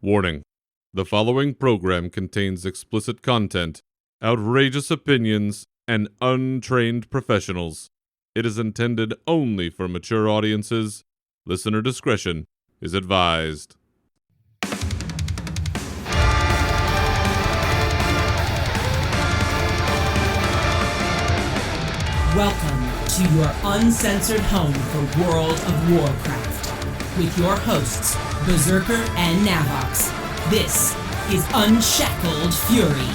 Warning: the following program contains explicit content, outrageous opinions, and untrained professionals. It is intended only for mature audiences. Listener discretion is advised. Welcome to your uncensored home for World of Warcraft with your hosts, Berzerker and Navox. This is Unshackled Fury.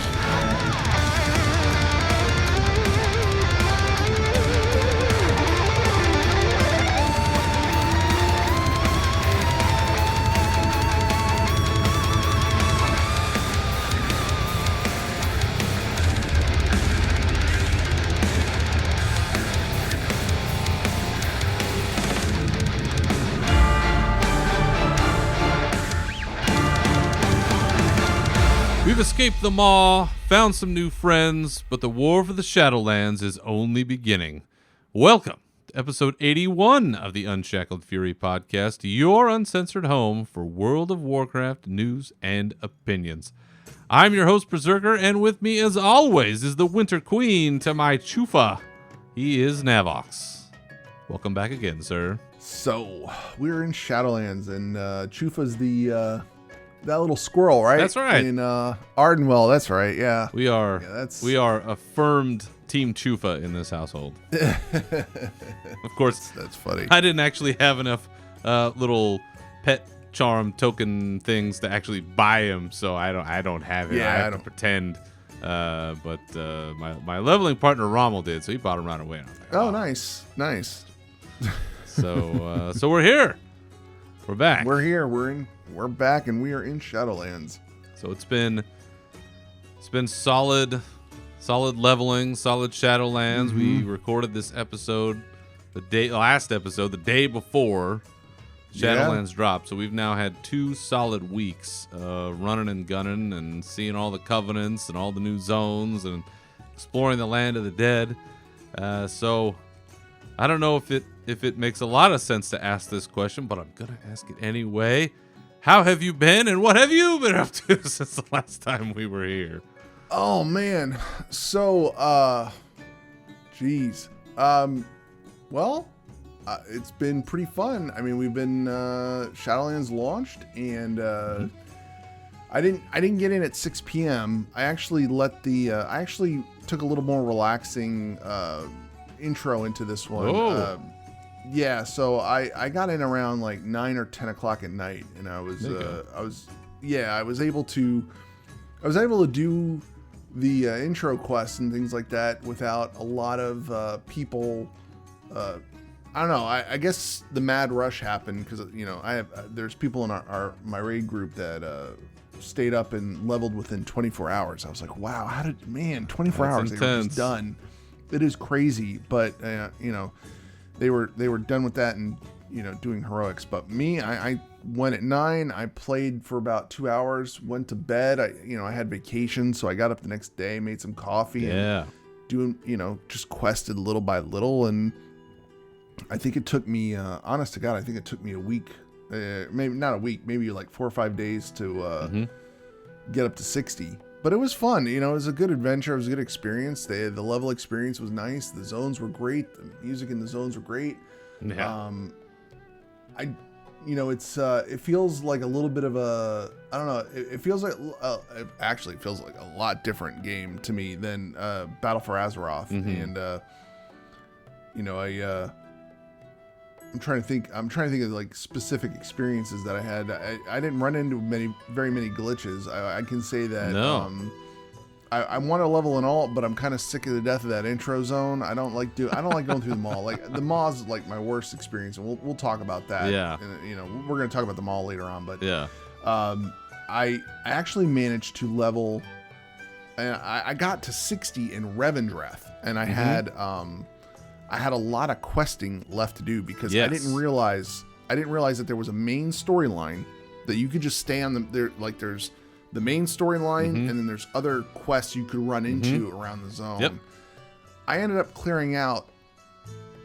We've escaped the maw, found some new friends, but the war for the Shadowlands is only beginning. Welcome to episode 81 of the Unshackled Fury podcast, your uncensored home for World of Warcraft news and opinions. I'm your host, Berzerker, and with me, as always, is the Winter Queen to my chufa. He is Navox. Welcome back again, sir. So, we're in Shadowlands, and Chufa's that little squirrel, right? That's right. In Ardenwell, that's right, yeah. We are affirmed Team Chufa in this household. Of course, that's funny. I didn't actually have enough little pet charm token things to actually buy him, so I don't have it. Yeah, I have to pretend. But my leveling partner Rommel did, so he bought him right away. And I was like, oh, nice. So we're here. We're back. We're here. We're back, and we are in Shadowlands. So it's been solid leveling, solid Shadowlands. Mm-hmm. We recorded this episode the day before Shadowlands dropped. So we've now had 2 solid weeks running and gunning and seeing all the covenants and all the new zones and exploring the land of the dead. So I don't know if it makes a lot of sense to ask this question, but I'm gonna ask it anyway. How have you been, and what have you been up to since the last time we were here? Oh, man. So, geez. Well, it's been pretty fun. I mean, we've been, Shadowlands launched, and, I didn't get in at 6 p.m. I actually I actually took a little more relaxing, intro into this one. Oh. Yeah, so I got in around like 9 or 10 o'clock at night, and I was able to do the intro quests and things like that without a lot of people. I don't know. I guess the mad rush happened because there's people in my raid group that stayed up and leveled within 24 hours. I was like, wow, 24 hours intense. They were just done. It is crazy, but they were done with that and doing heroics. But me, I went at 9. I played for about 2 hours. Went to bed. I had vacation, so I got up the next day, made some coffee, Yeah. and doing just quested little by little. And I think it took me, honest to God, I think it took me a week, maybe not a week, maybe like 4 or 5 days to get up to 60. But it was fun. It was a good adventure. It was a good experience. The level experience was nice. The zones were great. The music in the zones were great. Yeah. It feels like a little bit of a, I don't know. It feels like, it actually feels like a lot different game to me than Battle for Azeroth. Mm-hmm. And, I'm trying to think of like specific experiences that I had. I didn't run into very many glitches. I can say that. No. I want to level in alt, but I'm kind of sick of the death of that intro zone. I don't like going through the mall. Like the mall is like my worst experience, and we'll talk about that. Yeah. And, we're gonna talk about the mall later on, but Yeah. I actually managed to level, and I got to 60 in Revendreth, and I had a lot of questing left to do because Yes. I didn't realize that there was a main storyline that you could just stay on there. Like there's the main storyline, and then there's other quests you could run into around the zone. Yep. I ended up clearing out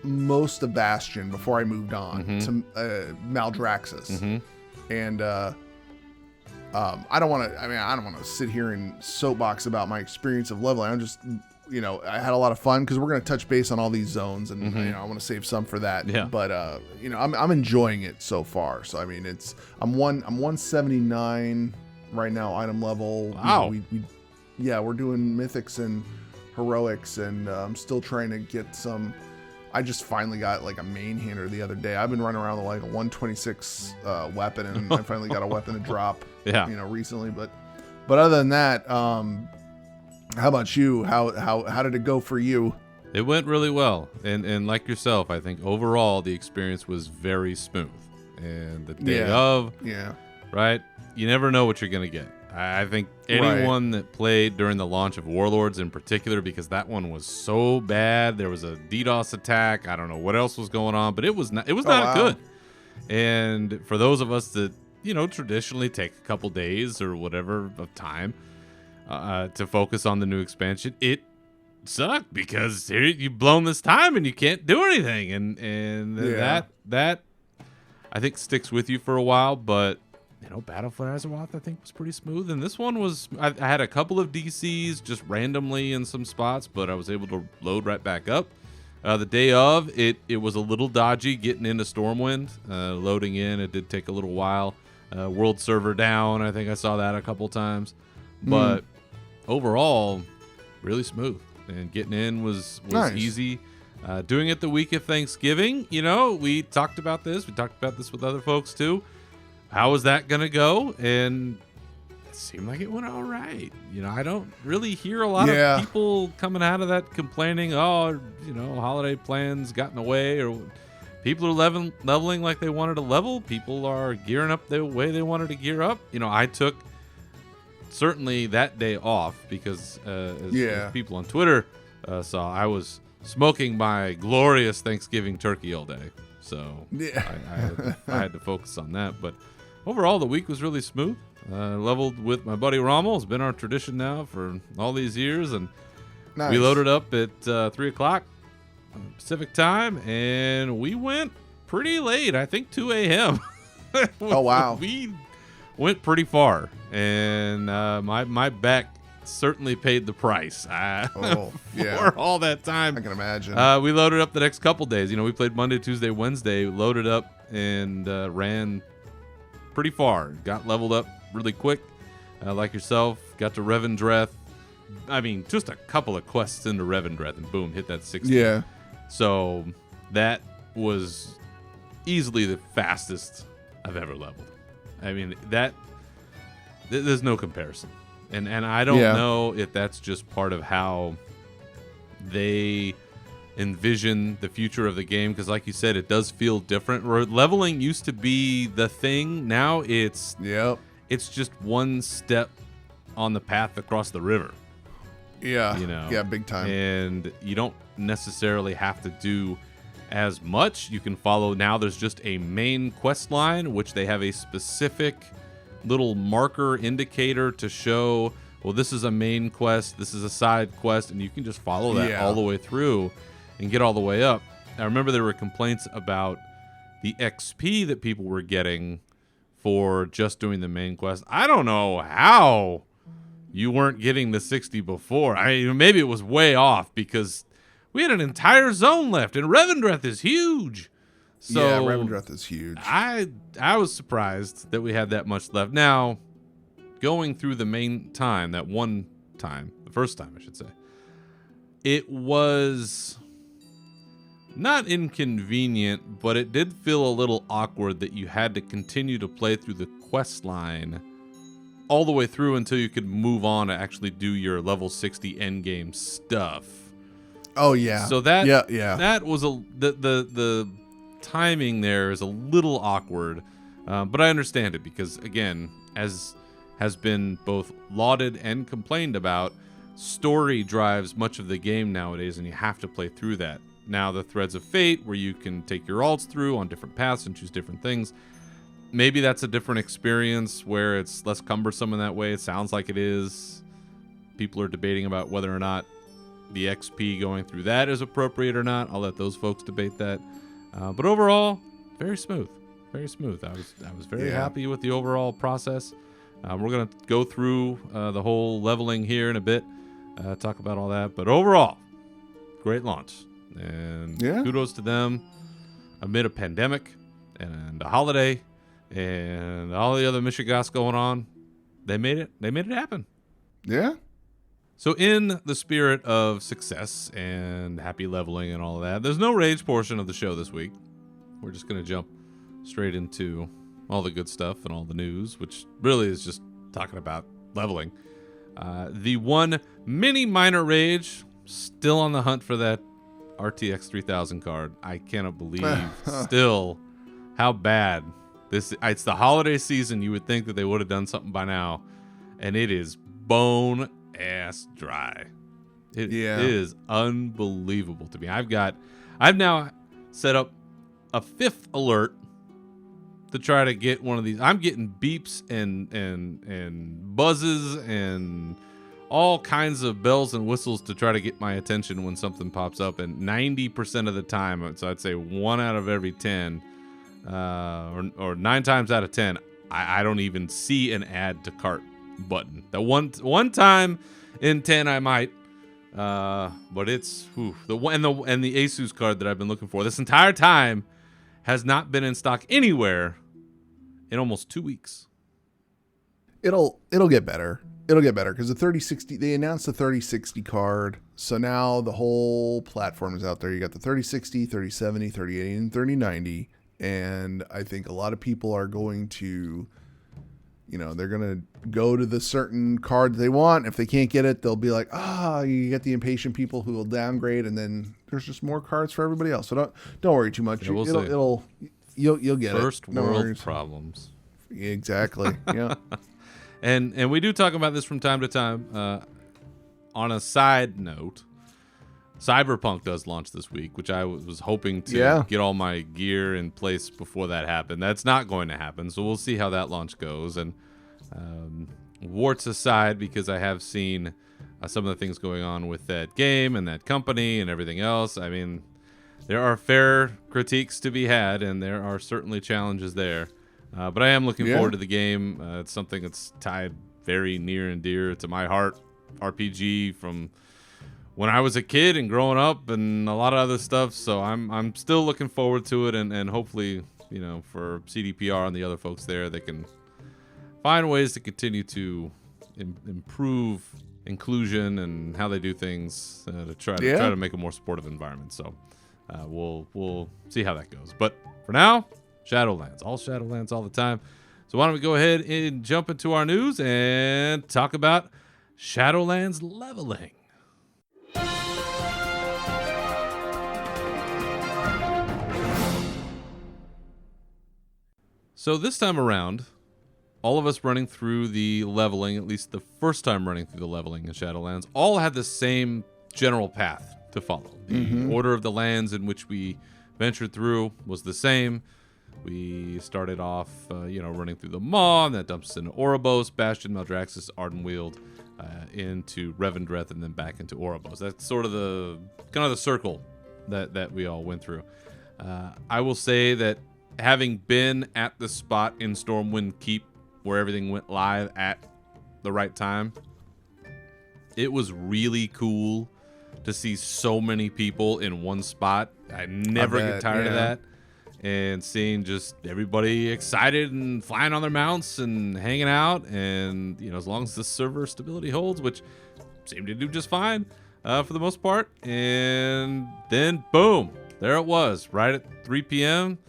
most of Bastion before I moved on to Maldraxxus, and I don't want to sit here and soapbox about my experience of leveling. I'm just, I had a lot of fun because we're going to touch base on all these zones, and I want to save some for that. Yeah. But I'm enjoying it so far. So I mean, I'm 179 right now, item level. Wow. We're doing mythics and heroics, and I'm still trying to get some. I just finally got like a main hander the other day. I've been running around with like a 126 weapon, and I finally got a weapon to drop. Yeah. Recently, but other than that, how about you? How did it go for you? It went really well, and like yourself, I think overall the experience was very smooth. And the day of, right? You never know what you're gonna get. I think anyone that played during the launch of Warlords in particular, because that one was so bad. There was a DDoS attack. I don't know what else was going on, but it was not good. And for those of us that, traditionally take a couple days or whatever of time to focus on the new expansion, it sucked because you've blown this time and you can't do anything. And that I think sticks with you for a while, but Battle for Azeroth, I think, was pretty smooth. And this one was, I had a couple of DCs just randomly in some spots, but I was able to load right back up. The day of, it was a little dodgy getting into Stormwind, loading in. It did take a little while. World server down, I think I saw that a couple times. But overall, really smooth. And getting in was nice. Easy. Doing it the week of Thanksgiving, we talked about this. We talked about this with other folks, too. How was that going to go? And it seemed like it went all right. I don't really hear a lot of people coming out of that complaining, holiday plans got in the way, or people are leveling like they wanted to level. People are gearing up the way they wanted to gear up. I took certainly that day off because as people on Twitter saw, I was smoking my glorious Thanksgiving turkey all day. So I had to focus on that. But overall, the week was really smooth. Leveled with my buddy Rommel. It's been our tradition now for all these years. And we loaded up at 3 o'clock Pacific time, and we went pretty late. I think 2 a.m. Oh, wow. We went pretty far. And my back certainly paid the price for all that time. I can imagine. We loaded up the next couple days. We played Monday, Tuesday, Wednesday. Loaded up and ran pretty far. Got leveled up really quick, like yourself. Got to Revendreth. I mean, just a couple of quests into Revendreth, and boom, hit that 60. Yeah. So that was easily the fastest I've ever leveled. I mean, there's no comparison. And I don't know if that's just part of how they envision the future of the game, because like you said, it does feel different. Where leveling used to be the thing, now it's just one step on the path across the river. Yeah, big time. And you don't necessarily have to do as much. You can follow, now there's just a main quest line, which they have a specific little marker indicator to show, well, this is a main quest, this is a side quest, and you can just follow that all the way through and get all the way up. I remember there were complaints about the XP that people were getting for just doing the main quest. I don't know how you weren't getting the 60 before. Maybe it was way off because we had an entire zone left, and Revendreth is huge. So Revendreth is huge. I was surprised that we had that much left. Now, going through the main time, that one time, the first time I should say, it was not inconvenient, but it did feel a little awkward that you had to continue to play through the quest line all the way through until you could move on to actually do your level 60 endgame stuff. Oh yeah. So that was the timing there is a little awkward, but I understand it because, again, as has been both lauded and complained about, story drives much of the game nowadays, and you have to play through that. Now, the Threads of Fate, where you can take your alts through on different paths and choose different things, maybe that's a different experience where it's less cumbersome in that way. It sounds like it is. People are debating about whether or not the XP going through that is appropriate or not. I'll let those folks debate that. But overall, very smooth. Very smooth. I was very happy with the overall process. We're going to go through the whole leveling here in a bit, talk about all that. But overall, great launch. And kudos to them amid a pandemic and a holiday and all the other mishigas going on. They made it happen. Yeah. So in the spirit of success and happy leveling and all of that, there's no rage portion of the show this week. We're just going to jump straight into all the good stuff and all the news, which really is just talking about leveling. The one mini minor rage, still on the hunt for that RTX 3000 card. I cannot believe still how bad this. It's the holiday season. You would think that they would have done something by now, and it is bone ass dry. It is unbelievable to me. I've now set up a 5th alert to try to get one of these. I'm getting beeps and buzzes and all kinds of bells and whistles to try to get my attention when something pops up, and 90% of the time, so I'd say 1 out of every 10 or 9 times out of 10, I don't even see an add to cart button. The one time in 10 I might, but it's the Asus card that I've been looking for this entire time has not been in stock anywhere in almost 2 weeks. It'll get better. It'll get better because the 3060, they announced the 3060 card. So now the whole platform is out there. You got the 3060, 3070, 3080, and 3090. And I think a lot of people are going to, they're going to go to the certain card they want. If they can't get it, they'll be like, you get the impatient people who will downgrade, and then there's just more cards for everybody else. So don't worry too much. Yeah, You'll get First it. world problems. Exactly. Yeah. And we do talk about this from time to time. On a side note, Cyberpunk does launch this week, which I was hoping to get all my gear in place before that happened. That's not going to happen, so we'll see how that launch goes. And warts aside, because I have seen some of the things going on with that game and that company and everything else. I mean, there are fair critiques to be had, and there are certainly challenges there. But I am looking forward to the game. It's something that's tied very near and dear to my heart. RPG from when I was a kid and growing up, and a lot of other stuff. So I'm still looking forward to it, and hopefully, for CDPR and the other folks there, they can find ways to continue to improve inclusion and how they do things to try to make a more supportive environment. So we'll see how that goes. But for now, Shadowlands, all the time. So why don't we go ahead and jump into our news and talk about Shadowlands leveling. So this time around, all of us running through the leveling, at least the first time running through the leveling in Shadowlands, all had the same general path to follow. The order of the lands in which we ventured through was the same. We started off, running through the Maw, and that dumps us into Oribos, Bastion, Maldraxxus, Ardenweald, into Revendreth, and then back into Oribos. That's sort of the circle that we all went through. I will say that having been at the spot in Stormwind Keep where everything went live at the right time, it was really cool to see so many people in one spot. I never get tired of that. And seeing just everybody excited and flying on their mounts and hanging out. And, as long as the server stability holds, which seemed to do just fine for the most part. And then, boom, there it was, right at 3 p.m.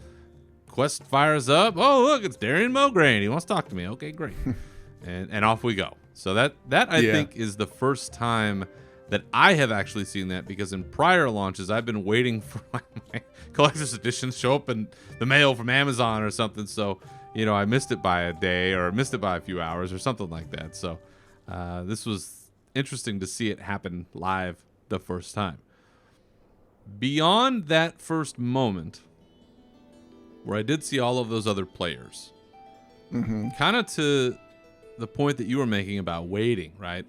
Quest fires up. Oh, look, it's Darian Mograine. He wants to talk to me. Okay, great. and off we go. So that I think is the first time that I have actually seen that, because in prior launches, I've been waiting for my collector's editions show up in the mail from Amazon or something. So, I missed it by a day or missed it by a few hours or something like that. So this was interesting to see it happen live the first time. Beyond that first moment, where I did see all of those other players, kind of to the point that you were making about waiting, right?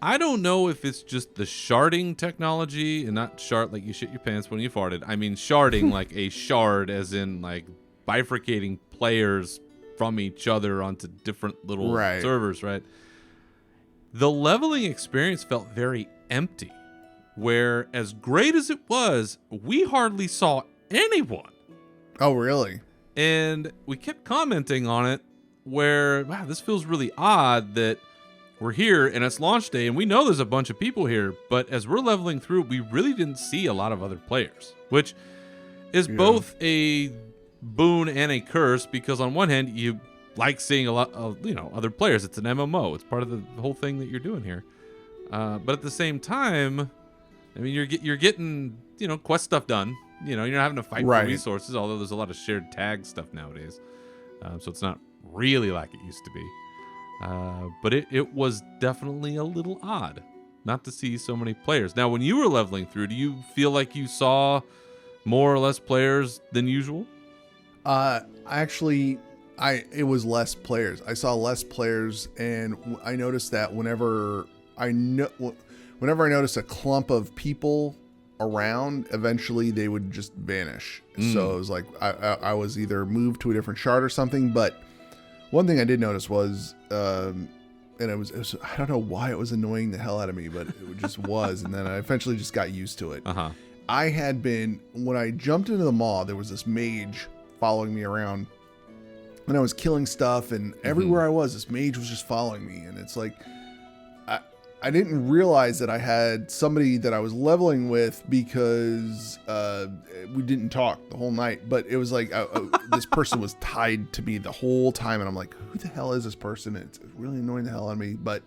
I don't know if it's just the sharding technology, and not shard like you shit your pants when you farted. I mean sharding like a shard as in like bifurcating players from each other onto different little Right. servers, right? The leveling experience felt very empty, where as great as it was, we hardly saw anyone. Oh, really? And we kept commenting on it where, wow, this feels really odd that we're here and it's launch day and we know there's a bunch of people here, but as we're leveling through, we really didn't see a lot of other players, which is both a boon and a curse, because on one hand, you like seeing a lot of, other players. It's an MMO. It's part of the whole thing that you're doing here. But at the same time, I mean, you're getting, quest stuff done. You're not having to fight for resources, although there's a lot of shared tag stuff nowadays. So it's not really like it used to be. But it was definitely a little odd not to see so many players. Now, when you were leveling through, do you feel like you saw more or less players than usual? Actually, it was less players. I saw less players, and I noticed that whenever I noticed a clump of people around, eventually they would just vanish. So it was like I was either moved to a different shard or something. But one thing I did notice was, and it was I don't know why it was annoying the hell out of me, but it just was. And then I eventually just got used to it. I had been, when I jumped into the maw, there was this mage following me around, and I was killing stuff, and everywhere I was, this mage was just following me. And it's like, I didn't realize that I had somebody that I was leveling with, because we didn't talk the whole night, but it was like this person was tied to me the whole time, and I'm like, who the hell is this person? And it's really annoying the hell out of me. But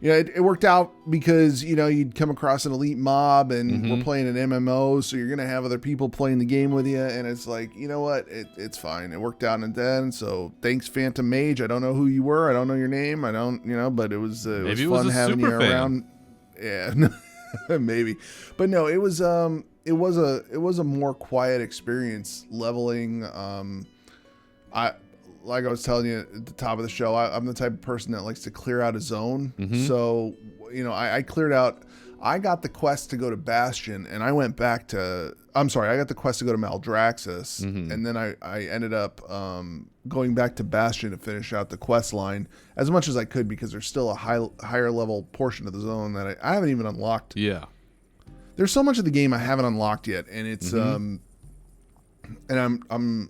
it worked out, because you'd come across an elite mob, and we're playing an MMO, so you're gonna have other people playing the game with you, and it's like, you know what, it's fine. It worked out in the end. So thanks, Phantom Mage. I don't know who you were. I don't know your name. I don't, but it was fun having you around. Yeah, maybe, but no, it was a more quiet experience leveling. Like I was telling you at the top of the show, I'm the type of person that likes to clear out a zone. So, I cleared out. I got the quest to go to Bastion, and I went back to. I got the quest to go to Maldraxxus, and then I ended up going back to Bastion to finish out the quest line as much as I could, because there's still a higher level portion of the zone that I haven't even unlocked. Yeah, there's so much of the game I haven't unlocked yet, and it's and I'm.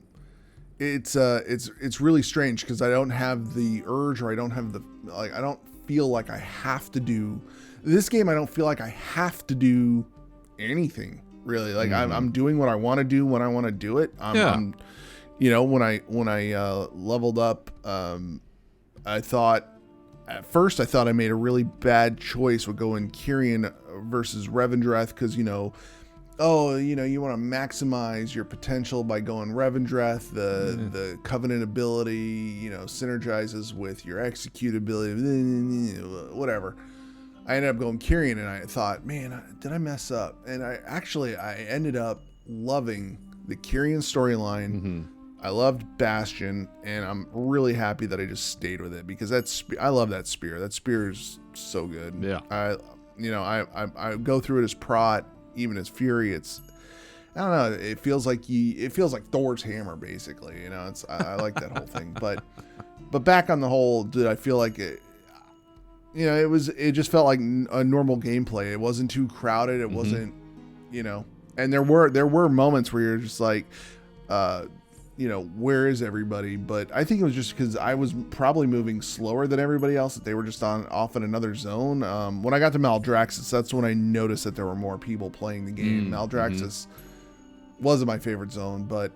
It's really strange, because I don't have the urge, or I don't have I don't feel like I have to do this game. I don't feel like I have to do anything really. Like I'm doing what I want to do when I want to do it. I'm when I leveled up, I thought at first I made a really bad choice with going Kyrian versus Revendreth, because you want to maximize your potential by going Revendreth. The Covenant ability, synergizes with your execute ability, whatever. I ended up going Kyrian, and I thought, man, did I mess up? And I ended up loving the Kyrian storyline. I loved Bastion, and I'm really happy that I just stayed with it, because I love that spear. That spear is so good. Yeah. I go through it as Prot, even as Fury. I don't know. It feels like Thor's hammer, basically. I like that whole thing. But back on the whole, did I feel like it? It just felt like a normal gameplay. It wasn't too crowded. It wasn't, And there were moments where you're just like, where is everybody? But I think it was just because I was probably moving slower than everybody else, that they were just off in another zone. When I got to Maldraxxus, that's when I noticed that there were more people playing the game. Maldraxxus wasn't my favorite zone, but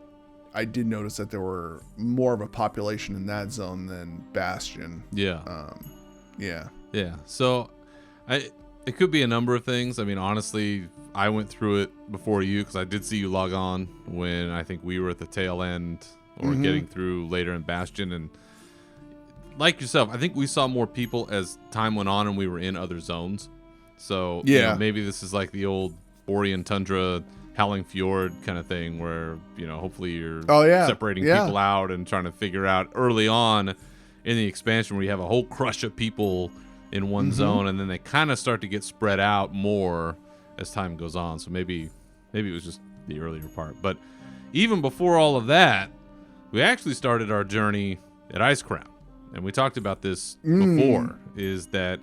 I did notice that there were more of a population in that zone than Bastion. Yeah. Yeah. So it could be a number of things. I mean, honestly, I went through it before you, because I did see you log on when I think we were at the tail end, or getting through later in Bastion. And like yourself, I think we saw more people as time went on and we were in other zones. So maybe this is like the old Borean Tundra, Howling Fjord kind of thing, where, hopefully you're separating people out and trying to figure out early on in the expansion, where you have a whole crush of people in one zone, and then they kind of start to get spread out more as time goes on. So maybe it was just the earlier part. But even before all of that, we actually started our journey at Ice Crown. And we talked about this before, is that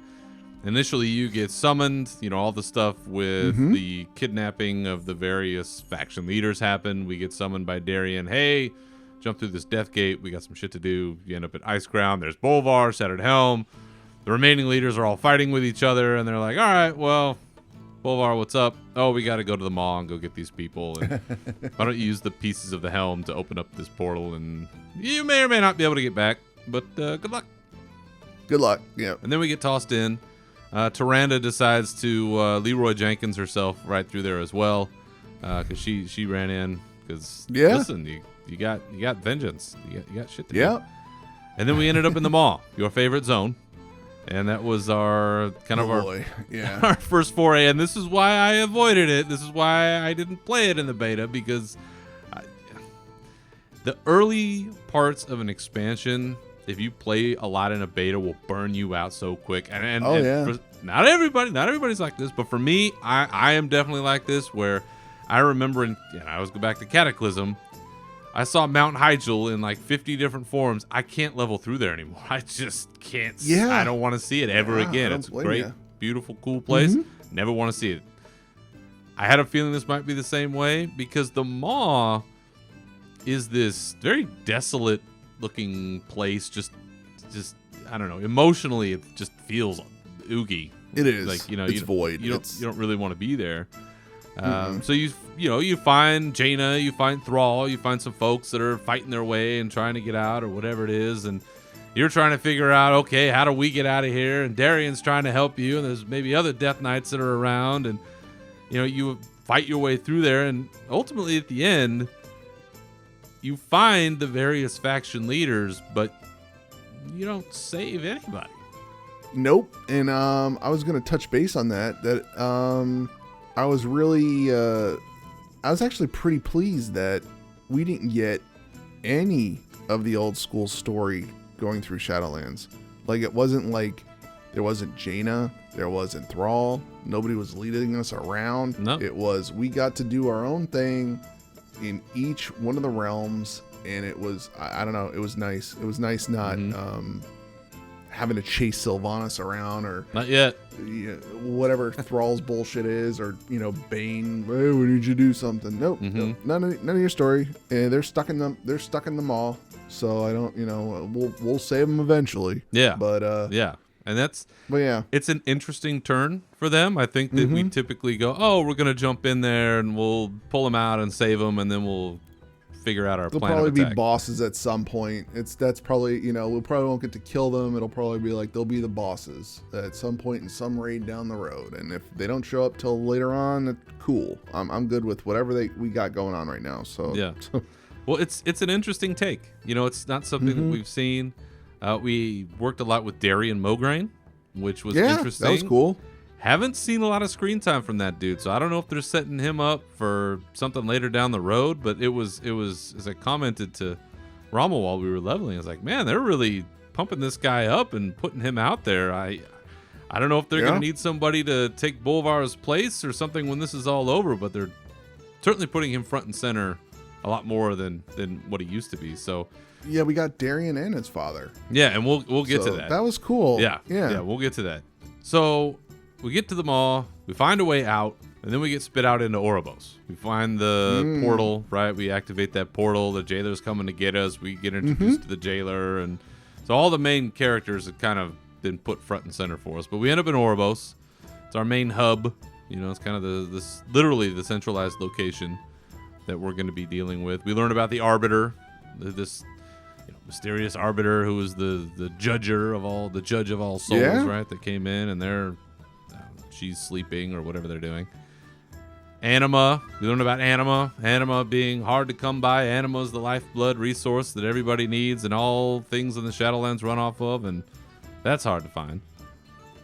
initially you get summoned, all the stuff with the kidnapping of the various faction leaders happen. We get summoned by Darien. Hey, jump through this death gate. We got some shit to do. You end up at Ice Crown. There's Bolvar, Shattered Helm. The remaining leaders are all fighting with each other, and they're like, all right, well, Bolvar, what's up? Oh, we got to go to the mall and go get these people. And why don't you use the pieces of the helm to open up this portal, and you may or may not be able to get back, but good luck. Good luck. Yeah. And then we get tossed in. Tyrande decides to Leroy Jenkins herself right through there as well, because she ran in. Because listen, you got vengeance. You got shit to do. And then we ended up in the mall, your favorite zone. And that was our our first foray. And this is why I avoided it. This is why I didn't play it in the beta, because the early parts of an expansion, if you play a lot in a beta, will burn you out so quick. And not everybody's like this, but for me, I am definitely like this, where I remember I always go back to Cataclysm. I saw Mount Hyjal in like 50 different forms. I can't level through there anymore. I just can't. Yeah. I don't want to see it ever again. It's a great, beautiful, cool place. Never want to see it. I had a feeling this might be the same way, because the Maw is this very desolate looking place. Just I don't know. Emotionally, it just feels oogie. It is. Like, it's void. You don't really want to be there. So you find Jaina, you find Thrall, you find some folks that are fighting their way and trying to get out or whatever it is, and you're trying to figure out, okay, how do we get out of here? And Darian's trying to help you, and there's maybe other Death Knights that are around, and you fight your way through there, and ultimately at the end, you find the various faction leaders, but you don't save anybody. Nope. And I was gonna touch base on that. I was really, I was actually pretty pleased that we didn't get any of the old school story going through Shadowlands. Like, it wasn't like there wasn't Jaina, there wasn't Thrall, nobody was leading us around. Nope. It was, we got to do our own thing in each one of the realms, and it was, I don't know, it was nice. It was nice not having to chase Sylvanas around, or not yet. Whatever Thrall's bullshit is, or Bane. Hey, we need you to do something. Nope, nope, none of your story. And they're stuck in the mall. So I don't, we'll save them eventually. Yeah, but and yeah, it's an interesting turn for them. I think that we typically go, oh, we're gonna jump in there and we'll pull them out and save them, and then we'll figure out our plan. They'll probably be bosses at some point. That's probably, we probably won't get to kill them. It'll probably be like they'll be the bosses at some point in some raid down the road. And if they don't show up till later on, cool. I'm good with whatever we got going on right now. So yeah. Well, it's an interesting take. It's not something that we've seen. We worked a lot with Darien Mograine, which was interesting. That was cool. Haven't seen a lot of screen time from that dude, so I don't know if they're setting him up for something later down the road. But it was as I commented to Rommel while we were leveling, I was like, man, they're really pumping this guy up and putting him out there. I don't know if they're gonna need somebody to take Bolvar's place or something when this is all over, but they're certainly putting him front and center a lot more than what he used to be. So yeah, we got Darien and his father. Yeah, and we'll get to that. That was cool. Yeah, we'll get to that. So we get to the mall, we find a way out, and then we get spit out into Oribos. We find the portal, right? We activate that portal. The jailer's coming to get us. We get introduced to the jailer, and so all the main characters have kind of been put front and center for us. But we end up in Oribos. It's our main hub. It's kind of this literally the centralized location that we're going to be dealing with. We learn about the Arbiter, this mysterious Arbiter who was the judge of all souls, right? That came in, and she's sleeping or whatever they're doing. Anima, we learned about Anima. Anima being hard to come by. Anima is the lifeblood resource that everybody needs and all things in the Shadowlands run off of, and that's hard to find.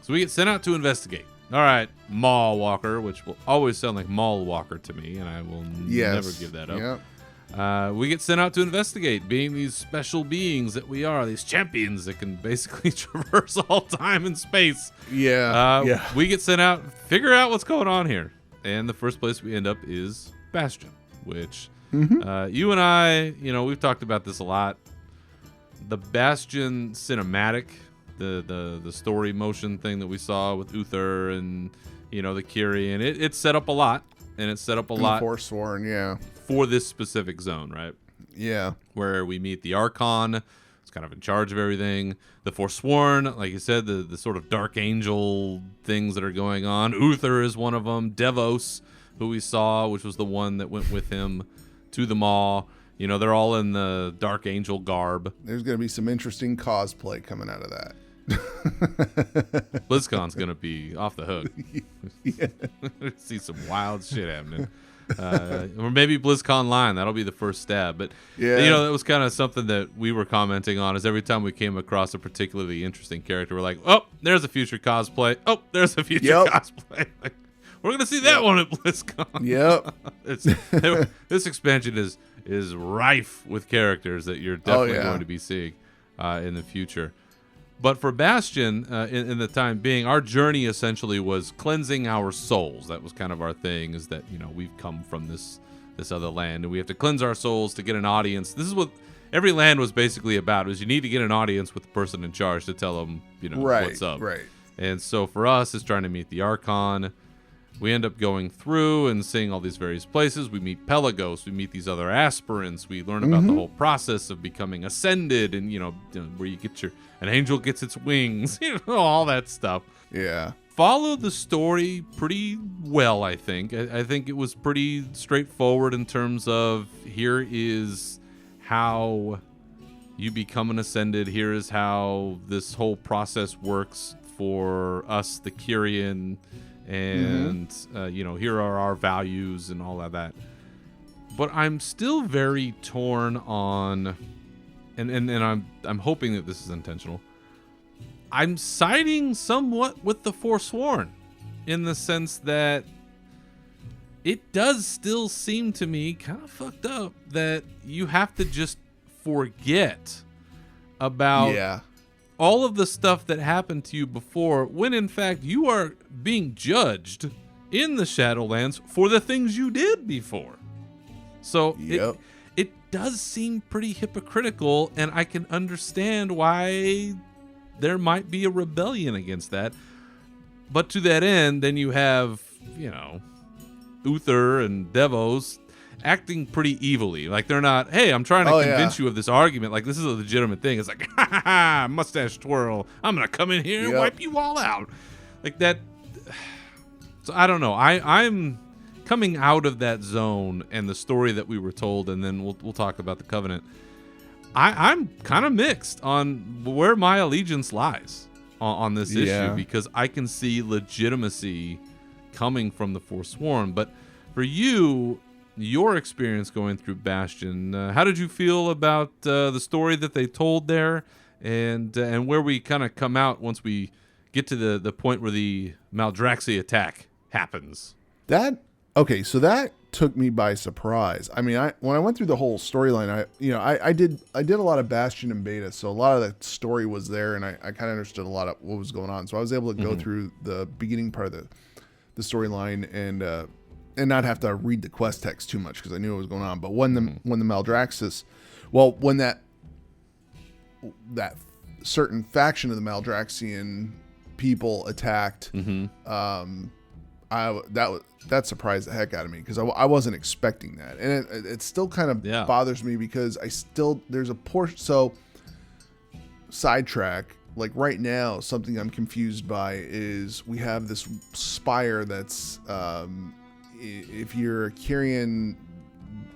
So we get sent out to investigate. All right, Mall Walker, which will always sound like Mall Walker to me, and I will never give that up. Yep. We get sent out to investigate, being these special beings that we are, these champions that can basically traverse all time and space. We get sent out, figure out what's going on here. And the first place we end up is Bastion, which you and I, we've talked about this a lot. the Bastion cinematic, the story motion thing that we saw with Uther and the Kyrian, it set up a lot, and it set up a lot. Forsworn, yeah. For this specific zone, right? Yeah. Where we meet the Archon, it's kind of in charge of everything. The Forsworn, like you said, the sort of dark angel things that are going on. Uther is one of them. Devos, who we saw, which was the one that went with him to the Maw. They're all in the dark angel garb. There's going to be some interesting cosplay coming out of that. BlizzCon's going to be off the hook. Yeah. See some wild shit happening. Or maybe BlizzCon Line. That'll be the first stab. But, yeah. That was kind of something that we were commenting on, is every time we came across a particularly interesting character, we're like, oh, there's a future cosplay. Oh, there's a future cosplay. Like, we're going to see that one at BlizzCon. Yep. This expansion is rife with characters that you're definitely going to be seeing in the future. But for Bastion, in the time being, our journey essentially was cleansing our souls. That was kind of our thing, is that, we've come from this other land, and we have to cleanse our souls to get an audience. This is what every land was basically about, is you need to get an audience with the person in charge to tell them, what's up. Right. And so for us, it's trying to meet the Archon. We end up going through and seeing all these various places. We meet Pelagos. We meet these other aspirants. We learn about the whole process of becoming ascended, and where you get an angel gets its wings, all that stuff. Yeah. Followed the story pretty well, I think. I think it was pretty straightforward in terms of, here is how you become an ascended. Here is how this whole process works for us, the Kyrian. And here are our values and all of that. But I'm still very torn on, and I'm hoping that this is intentional. I'm siding somewhat with the Forsworn, in the sense that it does still seem to me kind of fucked up that you have to just forget about all of the stuff that happened to you before, when in fact you are being judged in the Shadowlands for the things you did before. So it does seem pretty hypocritical, and I can understand why there might be a rebellion against that. But to that end, then you have, Uther and Devos acting pretty evilly. Like, they're not, hey, I'm trying to convince you of this argument. Like, this is a legitimate thing. It's like, ha ha ha, mustache twirl. I'm going to come in here and wipe you all out. Like that. So I don't know. I'm coming out of that zone and the story that we were told, and then we'll talk about the Covenant. I'm kind of mixed on where my allegiance lies on this issue, because I can see legitimacy coming from the Forsworn. But for you, your experience going through Bastion, how did you feel about the story that they told there, and where we kind of come out once we get to the point where the Maldraxxi attack happens? So that took me by surprise. I mean, when I went through the whole storyline, I did a lot of Bastion and Beta, so a lot of the story was there, and I kind of understood a lot of what was going on. So I was able to go through the beginning part of the storyline and not have to read the quest text too much, because I knew what was going on. But when the Maldraxxus, when that certain faction of the Maldraxxian people attacked, that surprised the heck out of me, because I wasn't expecting that, and it still kind of bothers me, because there's a portion. So sidetrack, like right now, something I'm confused by is we have this spire that's if you're a Kyrian,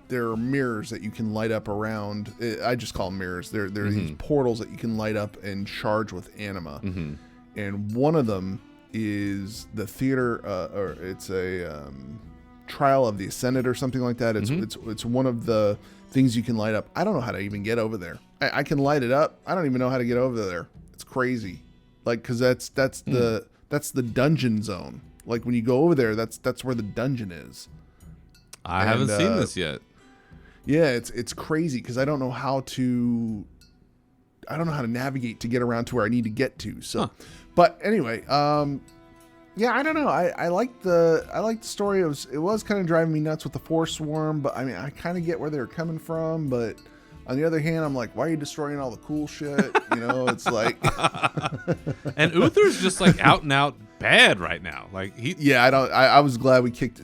there are mirrors that you can light up around. I just call them mirrors. There are these portals that you can light up and charge with anima, and one of them is the theater, or it's a trial of the Ascended or something like that. It's one of the things you can light up. I don't know how to even get over there. I can light it up. I don't even know how to get over there. It's crazy, like, because that's the dungeon zone. Like, when you go over there, that's where the dungeon is. I haven't seen this yet. Yeah, it's crazy, because I don't know how to navigate to get around to where I need to get to. So, but anyway, I don't know. I like the story. It was kind of driving me nuts with the Forsworn, but I mean, I kind of get where they're coming from, but On the other hand, I'm like, why are you destroying all the cool shit? You know, it's like. And Uther's just like out and out bad right now. Like he. Yeah, I was glad we kicked.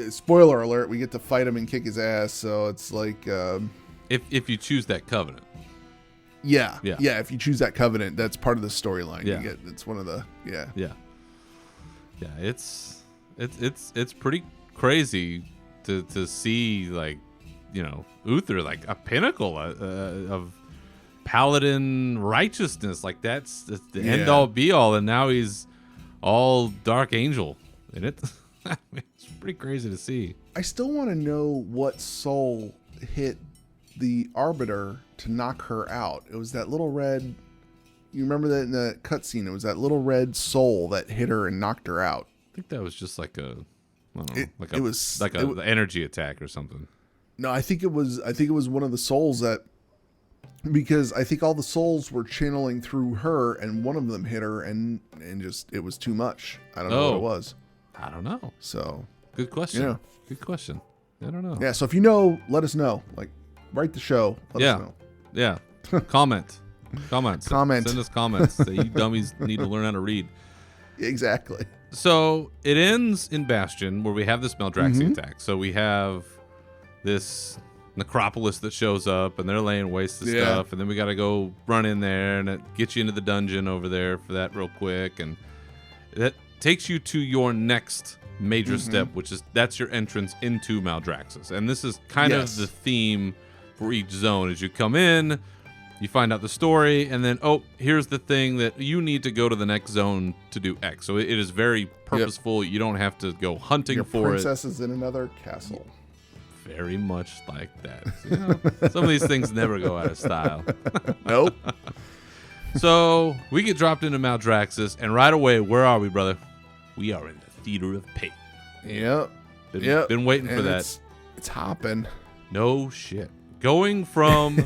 Spoiler alert: we get to fight him and kick his ass. So it's like. If you choose that covenant. Yeah. If you choose that covenant, that's part of the storyline. Yeah. It's one of the. Yeah. Yeah. It's pretty crazy to see, like, you know, Uther, like a pinnacle of paladin righteousness. Like that's the end all be all, and now he's all dark angel in it. It's pretty crazy to see. I still want to know what soul hit the Arbiter to knock her out. It was that little red. You remember that in the cutscene? It was that little red soul that hit her and knocked her out. I think that was just like a, I don't know, it was the energy attack or something. No, I think it was one of the souls that, because I think all the souls were channeling through her, and one of them hit her, and just it was too much. I don't know what it was. I don't know. So good question. Yeah. Good question. I don't know. Yeah. So if you know, let us know. Like, write the show. Let us know. Yeah. Comment. Comment. Send us comments. Say you dummies need to learn how to read. Exactly. So it ends in Bastion, where we have this Maldraxi attack. So we have this necropolis that shows up, and they're laying waste to stuff, and then we got to go run in there, and it gets you into the dungeon over there for that real quick, and that takes you to your next major step, which is that's your entrance into Maldraxxus. And this is kind of the theme for each zone. As you come in, you find out the story, and then, here's the thing that you need to go to the next zone to do X. So it is very purposeful. You don't have to go hunting for it. Princess is in another castle. Very much like that. You know, some of these things never go out of style. Nope. So we get dropped into Maldraxxus, and right away, where are we, brother? We are in the Theater of Pain. Yep. Been waiting for that. It's hopping. No shit. Going from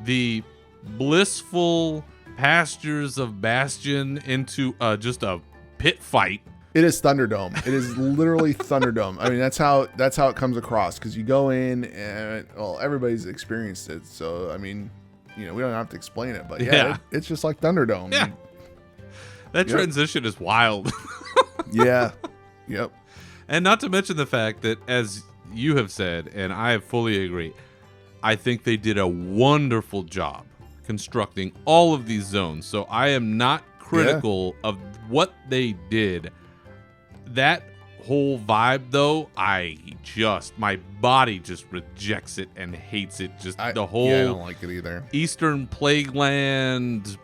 the blissful pastures of Bastion into just a pit fight. It is Thunderdome. It is literally Thunderdome. I mean, that's how it comes across, because you go in and, well, everybody's experienced it. So, I mean, you know, we don't have to explain it, but it's just like Thunderdome. Yeah. That transition is wild. Yeah. Yep. And not to mention the fact that, as you have said, and I fully agree, I think they did a wonderful job constructing all of these zones. So I am not critical of what they did. That whole vibe, though, my body just rejects it and hates it. The whole I don't like it either. Eastern Plagueland,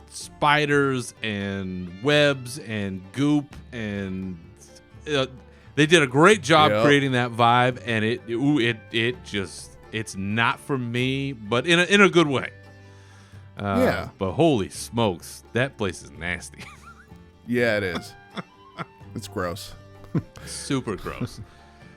spiders and webs and goop, and they did a great job creating that vibe, and it's not for me, but in a good way. But holy smokes, that place is nasty. Yeah, it is. It's gross. Super gross.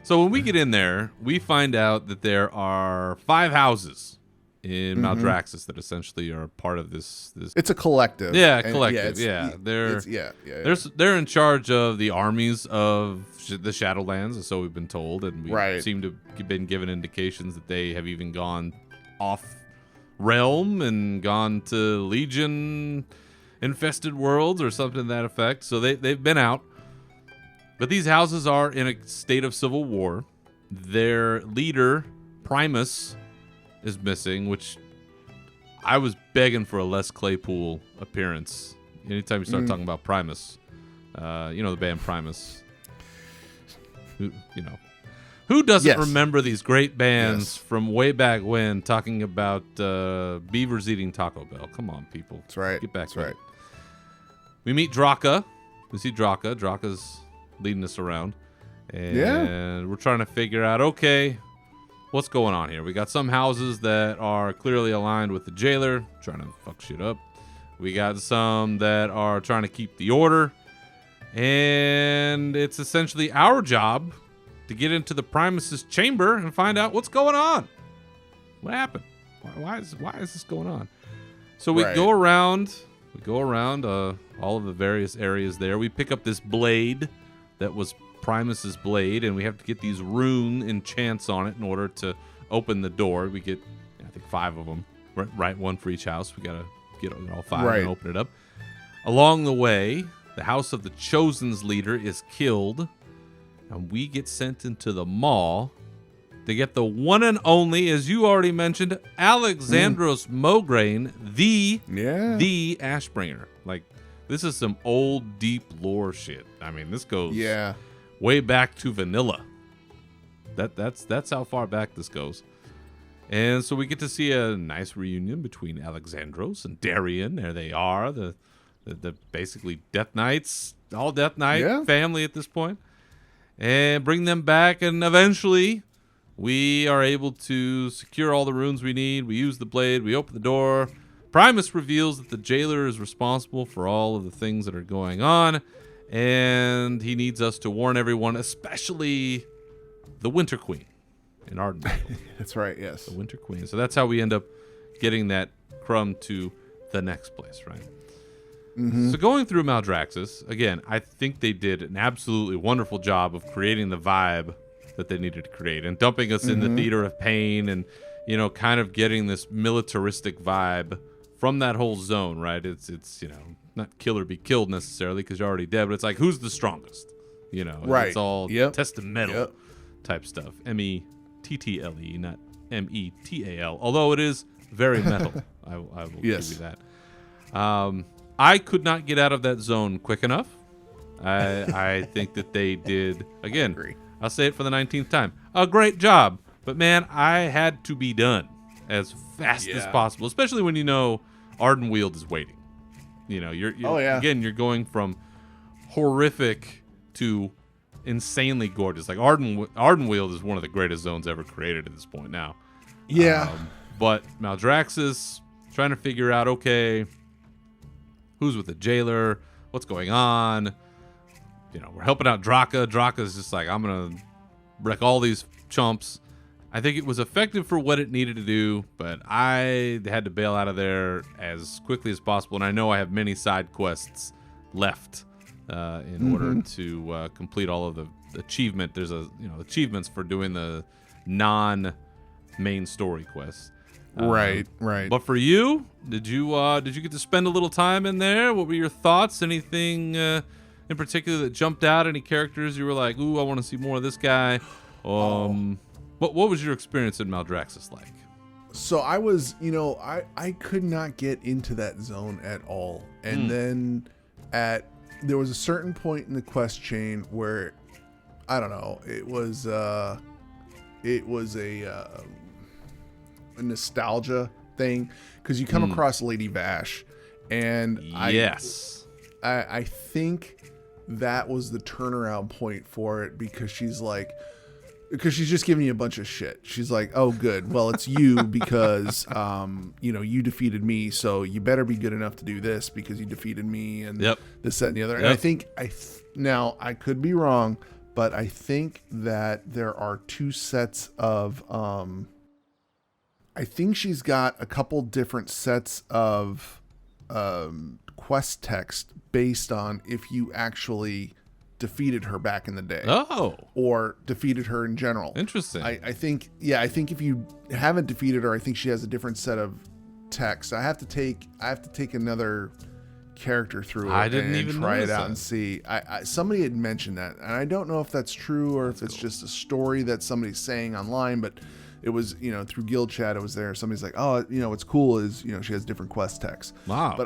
So when we get in there, we find out that there are 5 houses in Maldraxxus that essentially are part of this. It's a collective. Yeah, collective. They're in charge of the armies of the Shadowlands, so we've been told, and we seem to have been given indications that they have even gone off realm and gone to Legion infested worlds or something to that effect. So they've been out. But these houses are in a state of civil war. Their leader, Primus, is missing, which I was begging for a Les Claypool appearance. Anytime you start talking about Primus, the band Primus. Who doesn't remember these great bands from way back when, talking about beavers eating Taco Bell? Come on, people. That's right. Get back. That's right. We meet Draka. We see Draka. Draka's leading us around, and we're trying to figure out, okay, what's going on here? We got some houses that are clearly aligned with the jailer, trying to fuck shit up. We got some that are trying to keep the order, and it's essentially our job to get into the Primus's chamber and find out what's going on. What happened? Why is this going on? So we go around. All of the various areas there. We pick up this blade that was Primus's blade, and we have to get these rune enchants on it in order to open the door. We get think 5 of them, right? One for each house. We got to get all 5 Right. and open it up. Along the way, the house of the Chosen's leader is killed, and we get sent into the mall to get the one and only, as you already mentioned, Alexandros Mograine, the Ashbringer. Like, this is some old, deep lore shit. I mean, this goes way back to vanilla. That's how far back this goes. And so we get to see a nice reunion between Alexandros and Darian. There they are, the basically Death Knights, all Death Knight family at this point. And bring them back, and eventually we are able to secure all the runes we need. We use the blade. We open the door. Primus reveals that the jailer is responsible for all of the things that are going on, and he needs us to warn everyone, especially the Winter Queen in Ardenvale. That's right, yes. The Winter Queen. So that's how we end up getting that crumb to the next place, right? Mm-hmm. So going through Maldraxxus, again, I think they did an absolutely wonderful job of creating the vibe that they needed to create and dumping us in the theater of pain and, you know, kind of getting this militaristic vibe from that whole zone, right? It's you know, not kill or be killed necessarily because you're already dead, but it's like, who's the strongest? You know, right. It's all testamental type stuff. METTLE, not METAL, although it is very metal. I will give you that. I could not get out of that zone quick enough. I think that they did, again, I'll say it for the 19th time, a great job. But, man, I had to be done as fast as possible, especially when you know Ardenweald is waiting. You know, you're again, you're going from horrific to insanely gorgeous. Like, Ardenweald is one of the greatest zones ever created at this point now. Yeah. But Maldraxxus, trying to figure out, okay, who's with the jailer? What's going on? You know, we're helping out Draka. Draka's just like, I'm going to wreck all these chumps. I think it was effective for what it needed to do, but I had to bail out of there as quickly as possible. And I know I have many side quests left in order to complete all of the achievement. There's achievements for doing the non-main story quests. Right. But for you, did you get to spend a little time in there? What were your thoughts? Anything in particular that jumped out? Any characters you were like, ooh, I want to see more of this guy? What was your experience in Maldraxxus like? So I was, I could not get into that zone at all. And then there was a certain point in the quest chain where, I don't know, it was a nostalgia thing, because you come across Lady Vash, and I think that was the turnaround point for it, because she's just giving you a bunch of shit. She's like, oh, good. Well, it's you because, you defeated me. So you better be good enough to do this because you defeated me and this, that, and the other. And I think now I could be wrong, but I think that there are 2 sets of, I think she's got a couple different sets of, quest text based on if you actually defeated her back in the day. Or defeated her in general. Interesting. I think if you haven't defeated her, I think she has a different set of text. I have to take another character through it. I didn't even try it out that. And see. Somebody had mentioned that, and I don't know if that's true or if it's just a story that somebody's saying online, but it was, through guild chat, it was there. Somebody's like, oh, what's cool is, she has different quest texts. Wow.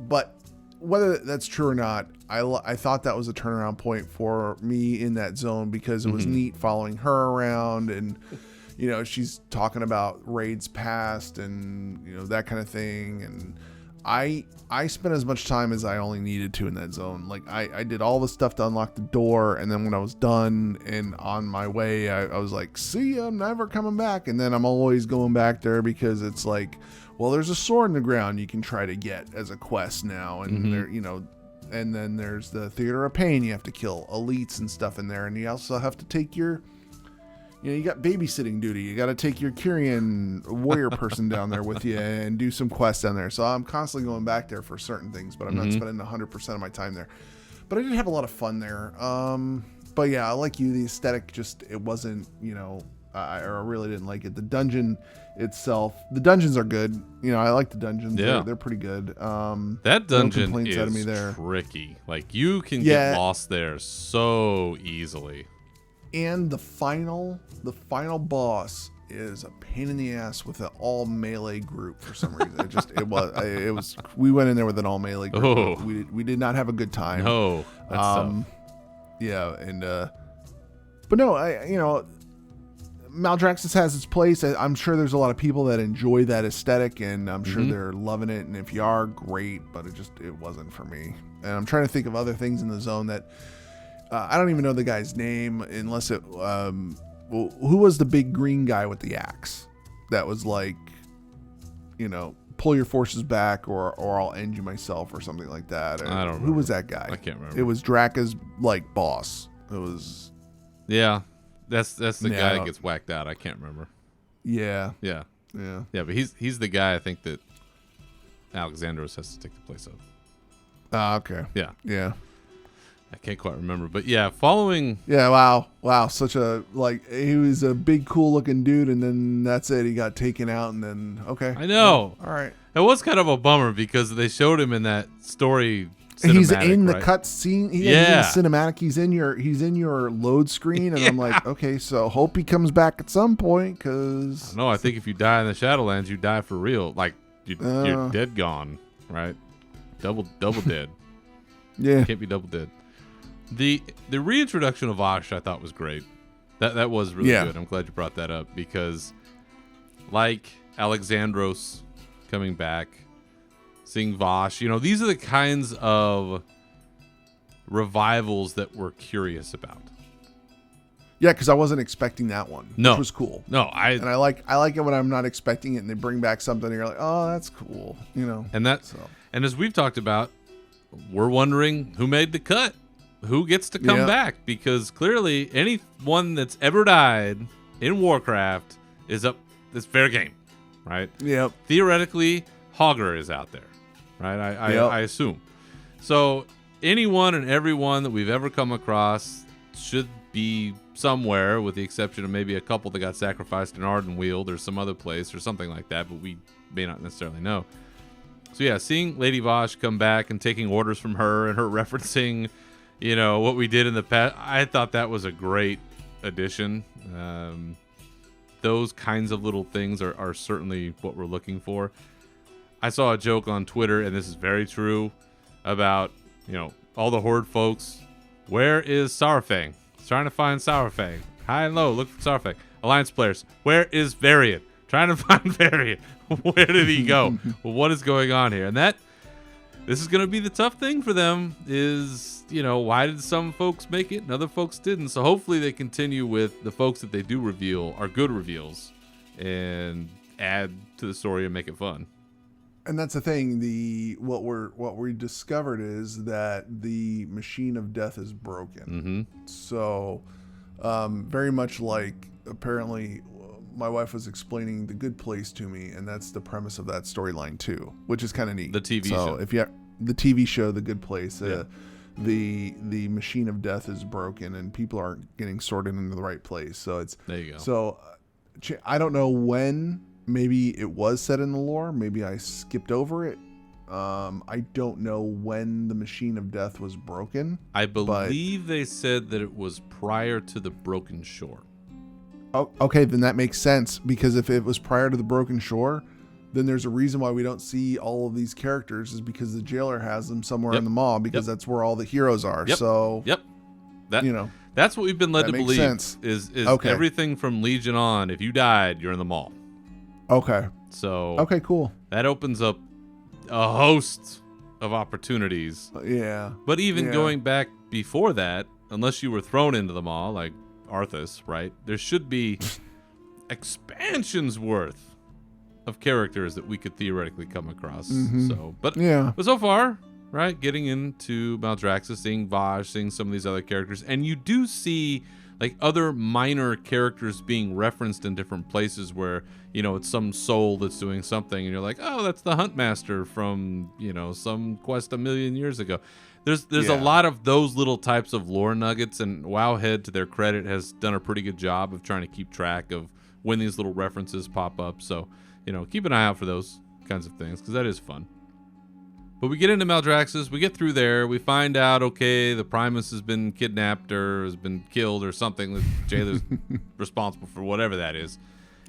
But whether that's true or not, I thought that was a turnaround point for me in that zone, because it was neat following her around, and she's talking about raids past and that kind of thing, and I spent as much time as I only needed to in that zone. Like I did all the stuff to unlock the door, and then when I was done and on my way, I was like, see, I'm never coming back. And then I'm always going back there because it's like, well, there's a sword in the ground you can try to get as a quest now, and there, and then there's the Theater of Pain, you have to kill elites and stuff in there, and you also have to take your, you got babysitting duty. You got to take your Kyrian warrior person down there with you and do some quests down there. So I'm constantly going back there for certain things, but I'm not spending 100% of my time there. But I did have a lot of fun there. But yeah, like you, the aesthetic it wasn't, I really didn't like it. The dungeon itself, the dungeons are good. You know, I like the dungeons. Yeah. They're pretty good. That dungeon complaints out of me is there. tricky. Like, you can get lost there so easily. And the final boss is a pain in the ass with an all melee group for some reason. It was. We went in there with an all melee group. Oh. We did not have a good time. No, that's tough. Yeah, and but no, Maldraxxus has its place. I'm sure there's a lot of people that enjoy that aesthetic, and I'm sure they're loving it. And if you are, great. But it wasn't for me. And I'm trying to think of other things in the zone that I don't even know the guy's name, unless it. Who was the big green guy with the axe? That was like, pull your forces back, or I'll end you myself, or something like that. I don't remember. Who was that guy? I can't remember. It was Draka's boss. It was. Yeah. That's the guy that gets whacked out. I can't remember. Yeah. Yeah. Yeah. Yeah, but he's the guy I think that Alexandros has to take the place of. Okay. Yeah. Yeah. I can't quite remember. But yeah, following... Yeah, wow. Such a, he was a big, cool-looking dude, and then that's it. He got taken out, and then, okay. I know. All right. It was kind of a bummer because they showed him in that story cinematic, he's in the right? cut scene. He's in the cinematic. He's in your load screen, and I'm like, okay, so hope he comes back at some point, because... No, I think if you die in the Shadowlands, you die for real. Like, you're dead gone, right? Double dead. Yeah. Can't be double dead. The reintroduction of Vosh I thought was great. That was really good. I'm glad you brought that up, because like Alexandros coming back, seeing Vosh, these are the kinds of revivals that we're curious about. Yeah, because I wasn't expecting that one. No. Which was cool. No, I like it when I'm not expecting it and they bring back something and you're like, oh, that's cool. And as we've talked about, we're wondering who made the cut. Who gets to come back? Because clearly anyone that's ever died in Warcraft is up. It's fair game, right? Yep. Theoretically, Hogger is out there, right? I assume. So anyone and everyone that we've ever come across should be somewhere, with the exception of maybe a couple that got sacrificed in Ardenweald or some other place or something like that, but we may not necessarily know. So yeah, seeing Lady Vosh come back and taking orders from her and her referencing, what we did in the past, I thought that was a great addition. Those kinds of little things are certainly what we're looking for. I saw a joke on Twitter, and this is very true, about, all the Horde folks. Where is Saurfang? Trying to find Saurfang. High and low, look for Saurfang. Alliance players, where is Varian? Trying to find Varian. Where did he go? Well, what is going on here? And this is going to be the tough thing for them is, why did some folks make it and other folks didn't? So hopefully they continue with the folks that they do reveal are good reveals and add to the story and make it fun. And that's the thing. What we discovered is that the machine of death is broken. Mm-hmm. So very much like, apparently my wife was explaining The Good Place to me, and that's the premise of that storyline too, which is kind of neat. The TV show. The TV show, The Good Place, the machine of death is broken, and people aren't getting sorted into the right place. So there you go. So I don't know when. Maybe it was said in the lore. Maybe I skipped over it. I don't know when the machine of death was broken. I believe they said that it was prior to the Broken Shore. Oh, okay, then that makes sense, because if it was prior to the Broken Shore, then there's a reason why we don't see all of these characters, is because the jailer has them somewhere in the mall, because that's where all the heroes are. So that's what we've been led to believe. Sense. Is everything from Legion on. If you died, you're in the mall. Okay. So okay, cool. That opens up a host of opportunities. Yeah. But even going back before that, unless you were thrown into the mall like Arthas, right? There should be expansions worth of characters that we could theoretically come across. Mm-hmm. But so far, right, getting into Maldraxxus, seeing Vosh, seeing some of these other characters, and you do see like other minor characters being referenced in different places where, it's some soul that's doing something and you're like, oh, that's the Huntmaster from, some quest a million years ago. There's a lot of those little types of lore nuggets, and Wowhead, to their credit, has done a pretty good job of trying to keep track of when these little references pop up. So, keep an eye out for those kinds of things, because that is fun. But we get into Maldraxxus, we get through there, we find out, okay, the Primus has been kidnapped or has been killed or something. Jailer's responsible for whatever that is.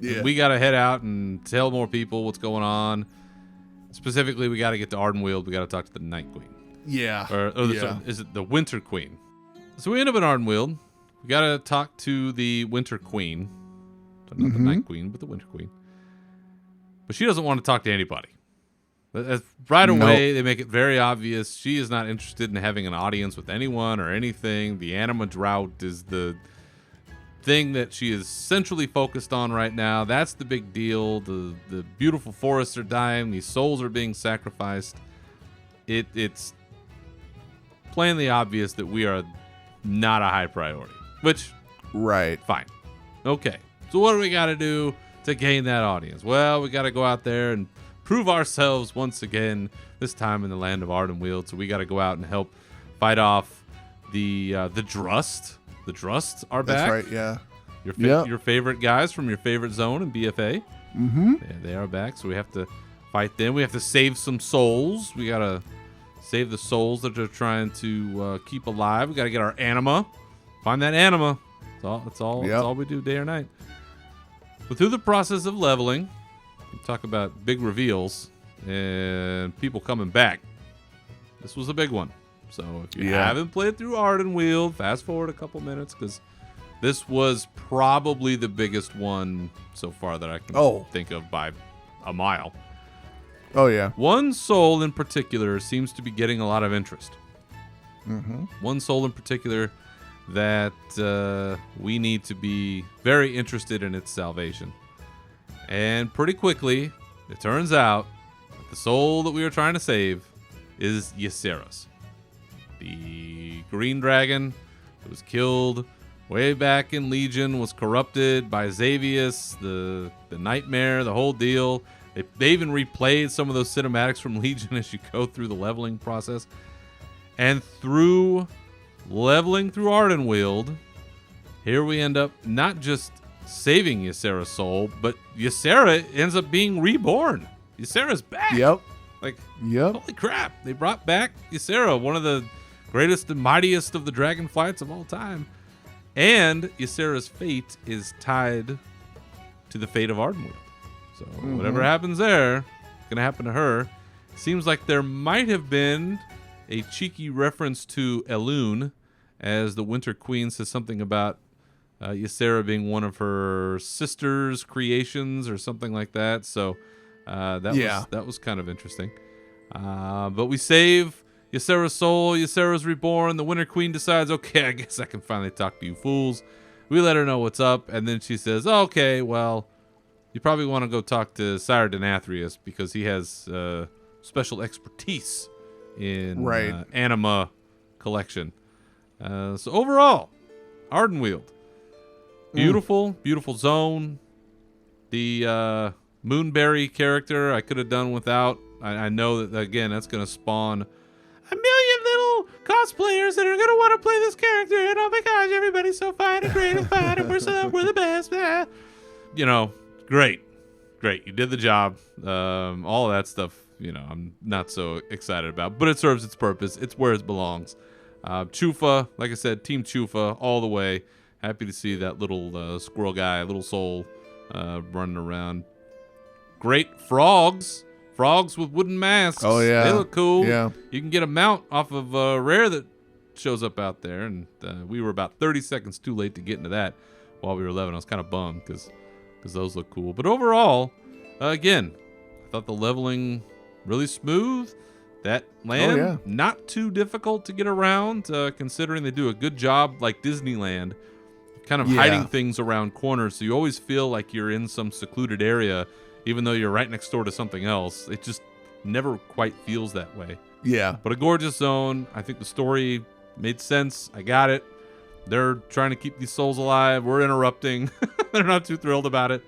Yeah. We got to head out and tell more people what's going on. Specifically, we got to get to Ardenweald. We got to talk to the Night Queen. Yeah. Sorry, is it the Winter Queen? So we end up in Ardenweald. We got to talk to the Winter Queen. So not the Night Queen, but the Winter Queen. But she doesn't want to talk to anybody. Right away, They make it very obvious she is not interested in having an audience with anyone or anything. The anima drought is the thing that she is centrally focused on right now. That's the big deal. The beautiful forests are dying. These souls are being sacrificed. It's plainly obvious that we are not a high priority, which, fine. Okay, so what do we got to do to gain that audience? Well, we got to go out there and prove ourselves once again, this time in the land of Ardenweald. So we got to go out and help fight off the Drust. The Drusts are back. That's right, yeah. Your favorite guys from your favorite zone in BFA. Mm-hmm. They are back, so we have to fight them. We have to save some souls. We got to save the souls that they're trying to keep alive. We got to get our anima. Find that anima. That's all we do day or night. But through the process of leveling, we talk about big reveals and people coming back. This was a big one. So if you haven't played through Ardenweald, fast forward a couple minutes, because this was probably the biggest one so far that I can think of by a mile. Oh, yeah. One soul in particular seems to be getting a lot of interest. Mm-hmm. One soul in particular that we need to be very interested in its salvation. And pretty quickly, it turns out that the soul that we were trying to save is Ysera's. The green dragon that was killed way back in Legion, was corrupted by Xavius, the nightmare, the whole deal. They even replayed some of those cinematics from Legion as you go through the leveling process. And through leveling through Ardenweald, here we end up not just saving Ysera's soul, but Ysera ends up being reborn. Ysera's back. Yep. Holy crap. They brought back Ysera, one of the greatest and mightiest of the dragonflights of all time. And Ysera's fate is tied to the fate of Ardenweald. So whatever happens there, it's going to happen to her. Seems like there might have been a cheeky reference to Elune, as the Winter Queen says something about Ysera being one of her sister's creations or something like that. So that was kind of interesting. But we save Ysera's soul. Ysera's reborn. The Winter Queen decides, okay, I guess I can finally talk to you fools. We let her know what's up, and then she says, okay, well, you probably want to go talk to Sire Denathrius because he has special expertise in anima collection. So overall, Ardenweald, beautiful zone. The Moonberry character I could have done without. I know that, again, that's going to spawn a million little cosplayers that are going to want to play this character. And oh my gosh, everybody's so fine and great and fine, and we're the best. Great. You did the job. All of that stuff, I'm not so excited about, but it serves its purpose. It's where it belongs. Chufa, like I said, Team Chufa all the way. Happy to see that little squirrel guy, little soul, running around. Great frogs with wooden masks. Oh yeah, they look cool. Yeah, you can get a mount off of Rare that shows up out there, and we were about 30 seconds too late to get into that while we were 11. I was kind of bummed because those look cool. But overall, again, I thought the leveling really smooth. That land, not too difficult to get around, considering they do a good job, like Disneyland, kind of hiding things around corners, so you always feel like you're in some secluded area, even though you're right next door to something else. It just never quite feels that way. Yeah. But a gorgeous zone. I think the story made sense. I got it. They're trying to keep these souls alive. We're interrupting. They're not too thrilled about it.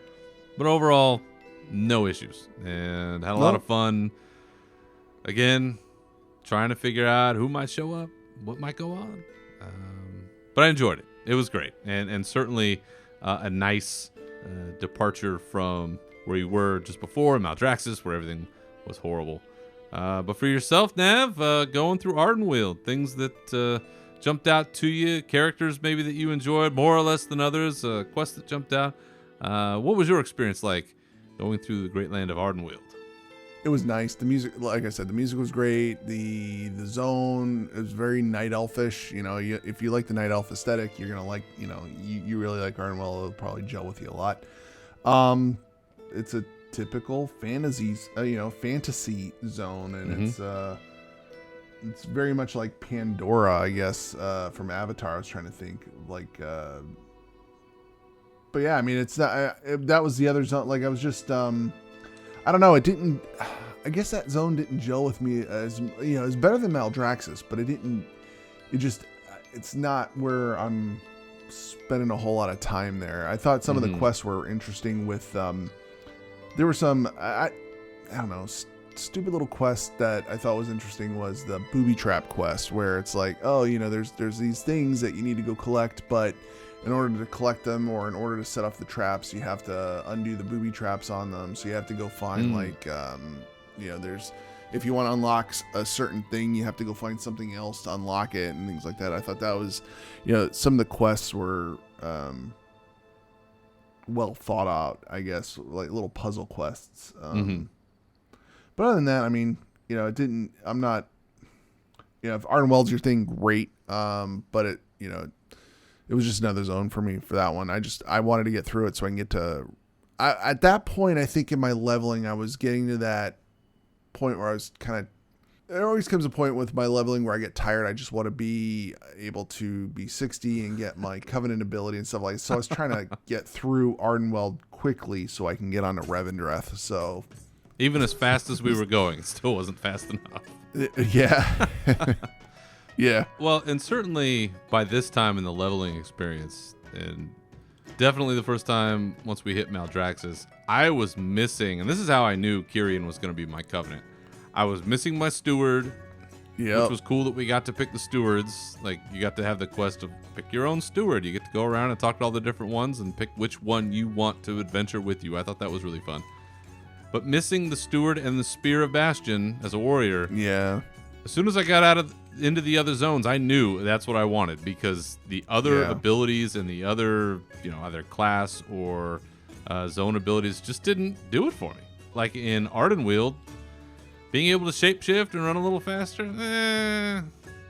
But overall, no issues. And had a lot of fun. Again, trying to figure out who might show up, what might go on. But I enjoyed it. It was great, and certainly a nice departure from where you were just before in Maldraxxus, where everything was horrible. But for yourself, Nav, going through Ardenweald, things that jumped out to you, characters maybe that you enjoyed more or less than others, quests that jumped out. What was your experience like going through the great land of Ardenweald? It was nice. The music, like I said, the music was great. The zone is very night elfish. You know, if you like the night elf aesthetic, you're gonna like. You know, you really like Ardenweald. It'll probably gel with you a lot. It's a typical fantasy zone, and it's very much like Pandora, I guess, from Avatar. I was trying to think like. But yeah, I mean, it's not. That was the other zone. Like I was just. I don't know. It didn't. I guess that zone didn't gel with me as It's better than Maldraxxus, but it didn't. It just. It's not where I'm spending a whole lot of time there. I thought some of the quests were interesting. With there were some. I don't know. Stupid little quest that I thought was interesting was the booby trap quest, where it's like, oh, there's these things that you need to go collect, but in order to collect them or in order to set off the traps, you have to undo the booby traps on them. So you have to go find there's, if you want to unlock a certain thing, you have to go find something else to unlock it and things like that. I thought that was, some of the quests were well thought out, I guess, like little puzzle quests. But other than that, I mean, it didn't, I'm not, if Ardenweald's your thing, great. But it, it was just another zone for me for that one. I wanted to get through it so I can get to, at that point, I think in my leveling, I was getting to that point where I was kind of, there always comes a point with my leveling where I get tired. I just want to be able to be 60 and get my Covenant ability and stuff like that. So I was trying to get through Ardenweald quickly so I can get on to Revendreth. So even as fast as we were going, it still wasn't fast enough. Yeah. Yeah. Well, and certainly by this time in the leveling experience, and definitely the first time once we hit Maldraxxus, I was missing, and this is how I knew Kyrian was going to be my Covenant. I was missing my steward, which was cool that we got to pick the stewards. Like, you got to have the quest of pick your own steward. You get to go around and talk to all the different ones and pick which one you want to adventure with you. I thought that was really fun. But missing the steward and the Spear of Bastion as a warrior. Yeah. As soon as I got into the other zones, I knew that's what I wanted, because the other abilities and the other, either class or zone abilities just didn't do it for me. Like in Ardenweald, being able to shapeshift and run a little faster,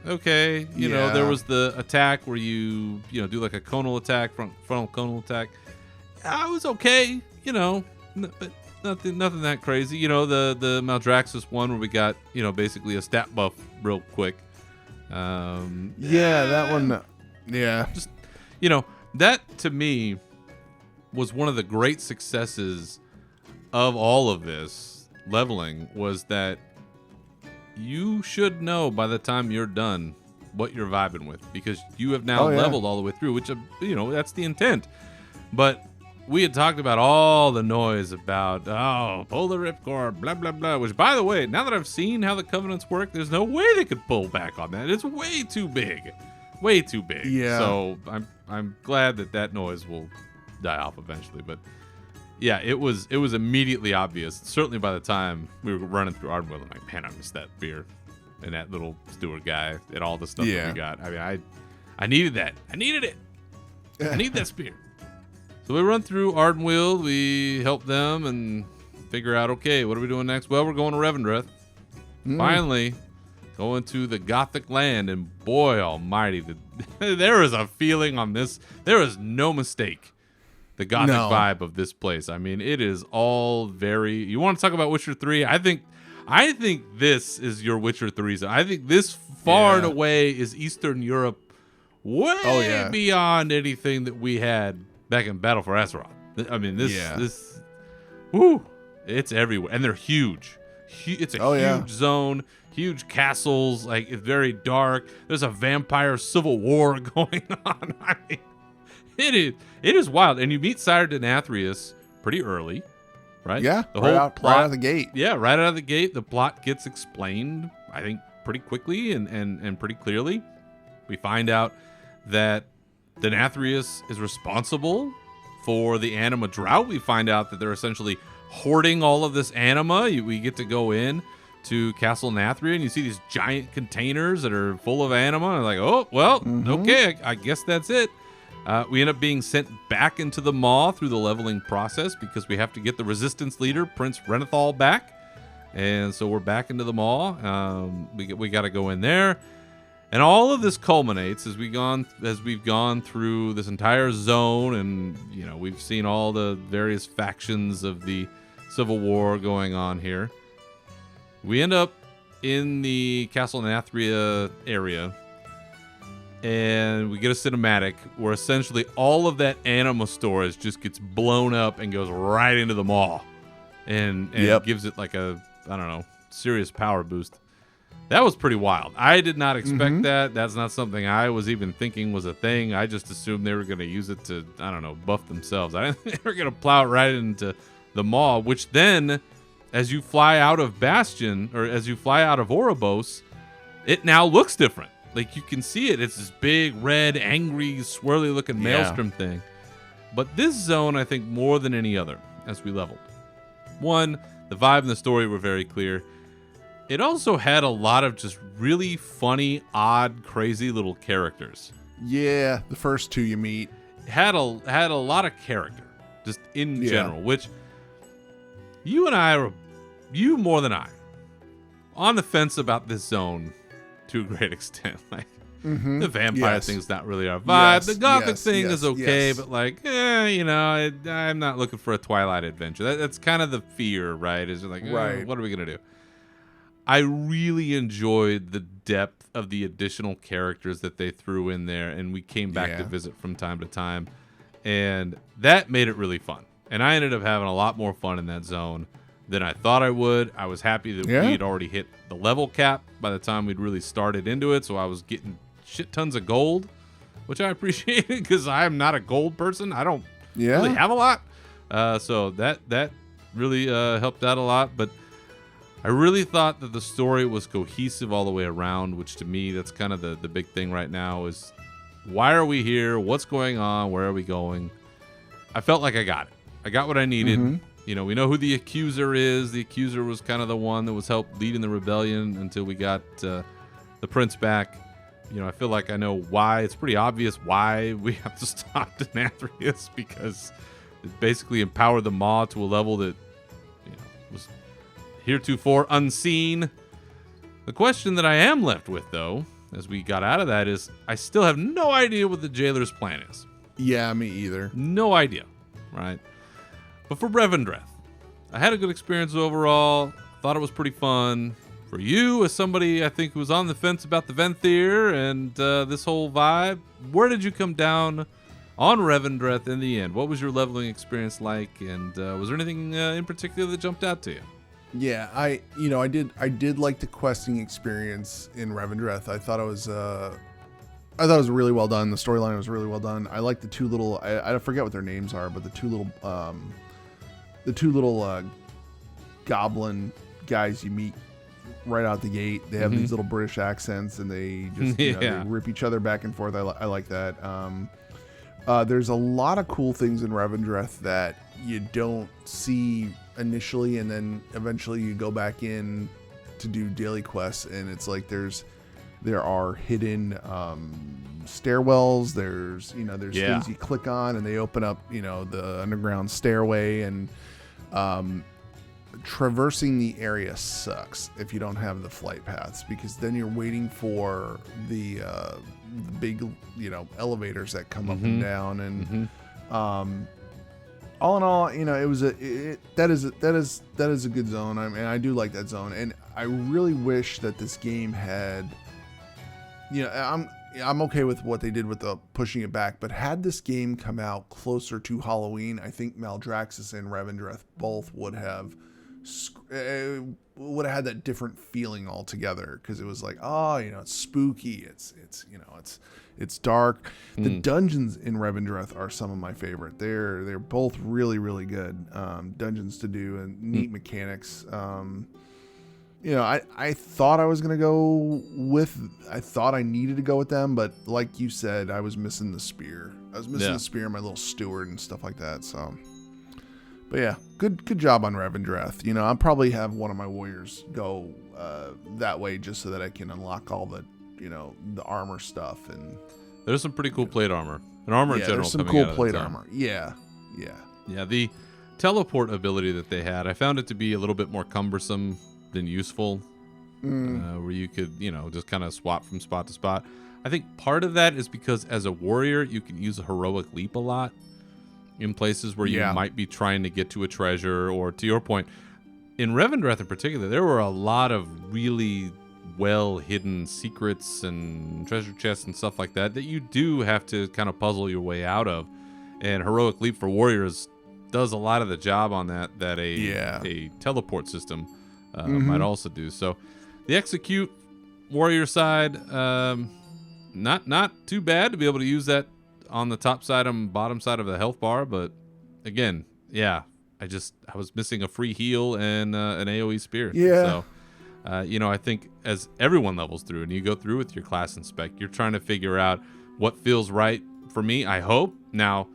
okay. There was the attack where you do like a conal attack, frontal conal attack. I was okay, but nothing that crazy. The Maldraxxus one where we got, basically a stat buff real quick. That one. Yeah. Just, that to me was one of the great successes of all of this leveling, was that you should know by the time you're done what you're vibing with, because you have now leveled all the way through, which, that's the intent. But we had talked about all the noise about, pull the ripcord, blah, blah, blah, which, by the way, now that I've seen how the Covenants work, there's no way they could pull back on that. It's way too big. Way too big. Yeah. So I'm glad that noise will die off eventually. But yeah, it was immediately obvious. Certainly by the time we were running through Ardenweald, I'm like, man, I missed that beer and that little steward guy and all the stuff that we got. I mean, I needed that. I needed it. I need that spear. So we run through Ardenweald, we help them and figure out, okay, what are we doing next? Well, we're going to Revendreth. Finally, going to the Gothic land, and boy almighty, there is a feeling on this. There is no mistake. The Gothic vibe of this place. I mean, it is all very... You want to talk about Witcher 3? I think this is your Witcher 3 zone. I think this far and away is Eastern Europe, way beyond anything that we had back in Battle for Azeroth. I mean, this, it's everywhere, and they're huge. It's a huge zone, huge castles. Like, it's very dark. There's a vampire civil war going on. I mean, it is wild. And you meet Sire Denathrius pretty early, right? Yeah, the right whole out, plot, right out of the gate. Yeah, right out of the gate. The plot gets explained, I think, pretty quickly and pretty clearly. We find out that Denathrius is responsible for the anima drought. We find out that they're essentially hoarding all of this anima. We get to go in to Castle Nathria, and you see these giant containers that are full of anima. And like, oh, well, okay, I guess that's it. We end up being sent back into the Maw through the leveling process because we have to get the resistance leader, Prince Renethal, back. And so we're back into the Maw. We got to go in there. And all of this culminates as we've gone through this entire zone, and we've seen all the various factions of the Civil War going on here. We end up in the Castle Nathria area, and we get a cinematic where essentially all of that anima storage just gets blown up and goes right into the Maw, and gives it like a, I don't know, serious power boost. That was pretty wild. I did not expect that. That's not something I was even thinking was a thing. I just assumed they were going to use it to, I don't know, buff themselves. I didn't think they were going to plow it right into the Maw, which then, as you fly out of Bastion, or as you fly out of Oribos, it now looks different. Like, you can see it. It's this big, red, angry, swirly-looking maelstrom thing. But this zone, I think, more than any other, as we leveled. One, the vibe and the story were very clear. It also had a lot of just really funny, odd, crazy little characters. Yeah, the first two you meet. Had a lot of character, just in general, which you and I are, you more than I, on the fence about this zone to a great extent. Like, the vampire thing's not really our vibe. The gothic thing is okay, but like, I'm not looking for a Twilight adventure. That's kind of the fear, right? Is like, what are we going to do? I really enjoyed the depth of the additional characters that they threw in there, and we came back to visit from time to time, and that made it really fun. And I ended up having a lot more fun in that zone than I thought I would. I was happy that we had already hit the level cap by the time we'd really started into it, so I was getting shit tons of gold, which I appreciated because I'm not a gold person. I don't really have a lot, so that really helped out a lot. But I really thought that the story was cohesive all the way around, which to me, that's kind of the big thing right now is, why are we here? What's going on? Where are we going? I felt like I got it. I got what I needed. We know who the Accuser is. The Accuser was kind of the one that was helped leading the rebellion until we got the prince back. I feel like I know why. It's pretty obvious why we have to stop Denathrius, because it basically empowered the Maw to a level that was heretofore unseen. The question that I am left with, though, as we got out of that, is I still have no idea what the jailer's plan is. Yeah, me either. No idea, right? But for Revendreth, I had a good experience overall. Thought it was pretty fun. For you, as somebody I think who was on the fence about the Venthyr and this whole vibe, where did you come down on Revendreth in the end? What was your leveling experience like? And was there anything in particular that jumped out to you? Yeah, I did like the questing experience in Revendreth. I thought it was really well done. The storyline was really well done. I like the two little, I forget what their names are, but the two little goblin guys you meet right out the gate. They have these little British accents, and they just they rip each other back and forth. I like that. There's a lot of cool things in Revendreth that you don't see initially, and then eventually you go back in to do daily quests, and it's like there are hidden stairwells. There's things you click on, and they open up the underground stairway, and traversing the area sucks if you don't have the flight paths, because then you're waiting for the big elevators that come up and down, and all in all, that is a good zone. I mean, I do like that zone, and I really wish that this game had, I'm okay with what they did with the pushing it back, but had this game come out closer to Halloween, I think Maldraxxus and Revendreth both would have had that different feeling altogether, because it was like, it's spooky, it's dark. The dungeons in Revendreth are some of my favorite. They're both really, really good dungeons to do, and neat mechanics. I thought I was going to go with, I thought I needed to go with them, but like you said, I was missing the spear. I was missing the spear and my little steward and stuff like that. So, but yeah, good job on Revendreth. I'll probably have one of my warriors go that way just so that I can unlock all the, the armor stuff. And there's some pretty cool plate armor. And armor in general. There's some coming cool out plate of the armor. Yeah. Yeah, the teleport ability that they had, I found it to be a little bit more cumbersome than useful, where you could, just kind of swap from spot to spot. I think part of that is because as a warrior, you can use a heroic leap a lot in places where you might be trying to get to a treasure, or to your point, in Revendreth in particular, there were a lot of really well-hidden secrets and treasure chests and stuff like that you do have to kind of puzzle your way out of. And heroic leap for warriors does a lot of the job on that a teleport system might also do. So the execute warrior side, not too bad to be able to use that on the top side and bottom side of the health bar. But again, I was missing a free heal and an AoE spear. So I think as everyone levels through and you go through with your class inspect, you're trying to figure out what feels right for me, I hope. Now,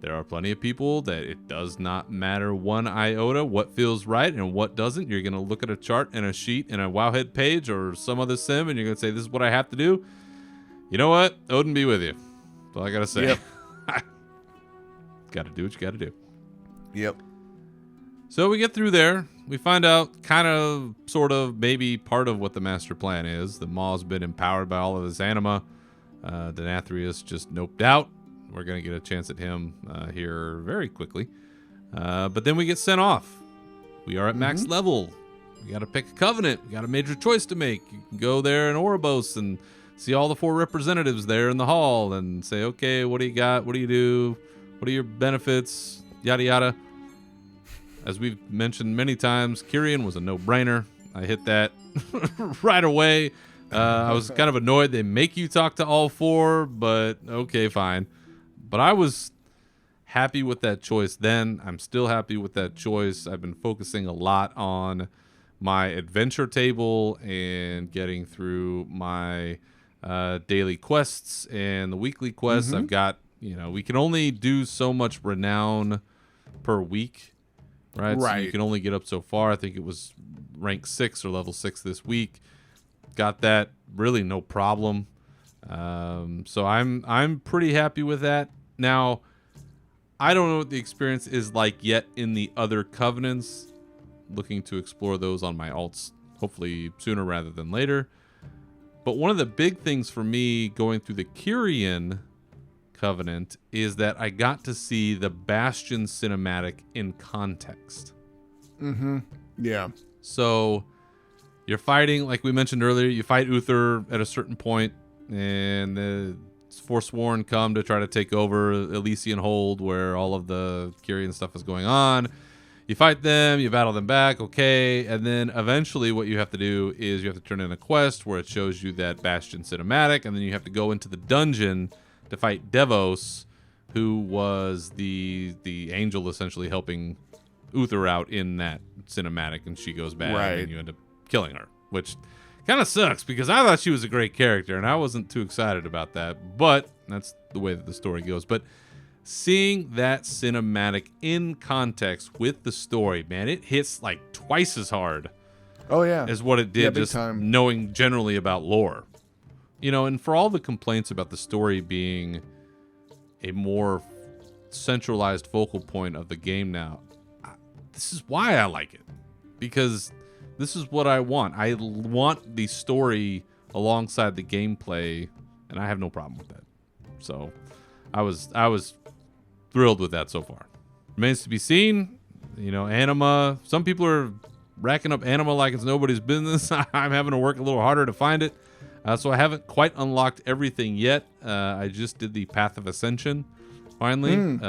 there are plenty of people that it does not matter one iota what feels right and what doesn't. You're going to look at a chart and a sheet and a Wowhead page or some other sim, and you're going to say, this is what I have to do. You know what? Odin be with you. That's all I got to say. Yep. Got to do what you got to do. Yep. So we get through there. We find out kind of, sort of, maybe part of what the master plan is. The Maw's been empowered by all of his anima. Denathrius just noped out. We're going to get a chance at him here very quickly. But then we get sent off. We are at max level. We got to pick a covenant. We got a major choice to make. You can go there in Oribos and see all the 4 representatives there in the hall and say, okay, what do you got? What do you do? What are your benefits? Yada, yada. As we've mentioned many times, Kyrian was a no-brainer. I hit that right away. I was kind of annoyed they make you talk to all 4, but okay, fine. But I was happy with that choice then. I'm still happy with that choice. I've been focusing a lot on my adventure table and getting through my daily quests and the weekly quests. I've got, we can only do so much renown per week, right? So you can only get up so far. I think it was rank 6 or level 6 this week. Got that really no problem. So I'm pretty happy with that. Now, I don't know what the experience is like yet in the other covenants. Looking to explore those on my alts, hopefully sooner rather than later. But one of the big things for me going through the Kyrian covenant is that I got to see the Bastion cinematic in context. Yeah. So you're fighting, like we mentioned earlier, you fight Uther at a certain point, and the Forsworn come to try to take over Elysian Hold, where all of the Kyrian stuff is going on. You fight them, you battle them back, okay, and then eventually what you have to do is you have to turn in a quest where it shows you that Bastion cinematic, and then you have to go into the dungeon to fight Devos, who was the angel essentially helping Uther out in that cinematic, and she goes bad, and you end up killing her, which kind of sucks because I thought she was a great character, and I wasn't too excited about that, but that's the way that the story goes. But seeing that cinematic in context with the story, man, it hits like twice as hard as what it did just knowing generally about lore. And for all the complaints about the story being a more centralized focal point of the game now, this is why I like it. Because this is what I want. I want the story alongside the gameplay, and I have no problem with that. So I was thrilled with that so far. Remains to be seen. Anima. Some people are racking up anima like it's nobody's business. I'm having to work a little harder to find it. So I haven't quite unlocked everything yet. I just did the Path of Ascension finally,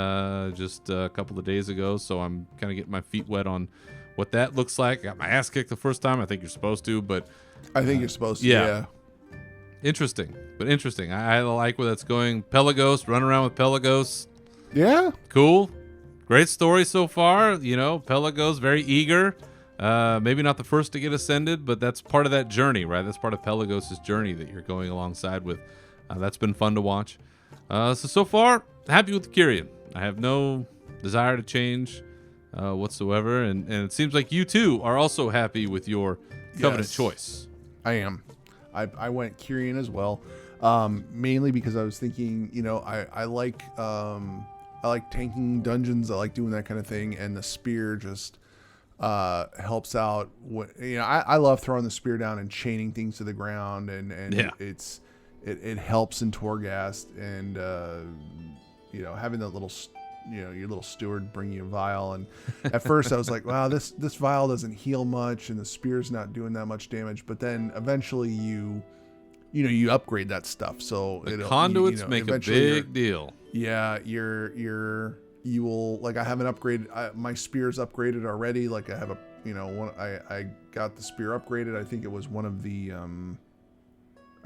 just a couple of days ago. So I'm kind of getting my feet wet on what that looks like. Got my ass kicked the first time. I think you're supposed to, but I think you're supposed to. Yeah. Interesting, but interesting. I like where that's going. Pelagos, run around with Pelagos. Yeah. Cool. Great story so far. Pelagos, very eager. Maybe not the first to get ascended, but that's part of that journey, right? That's part of Pelagos' journey that you're going alongside with. That's been fun to watch. So far, happy with Kyrian. I have no desire to change whatsoever, and it seems like you too are also happy with your Covenant choice. I am. I went Kyrian as well, mainly because I was thinking, I like tanking dungeons. I like doing that kind of thing, and the spear just helps out. I love throwing the spear down and chaining things to the ground, and it helps in Torghast, and having that little your little steward bring you a vial. And at first I was like, wow, this vial doesn't heal much, and the spear's not doing that much damage. But then eventually you upgrade that stuff. So the conduits make a big deal. Yeah, you will, like, I have an upgrade. My spear's upgraded already. Like, I have I got the spear upgraded. I think it was one of the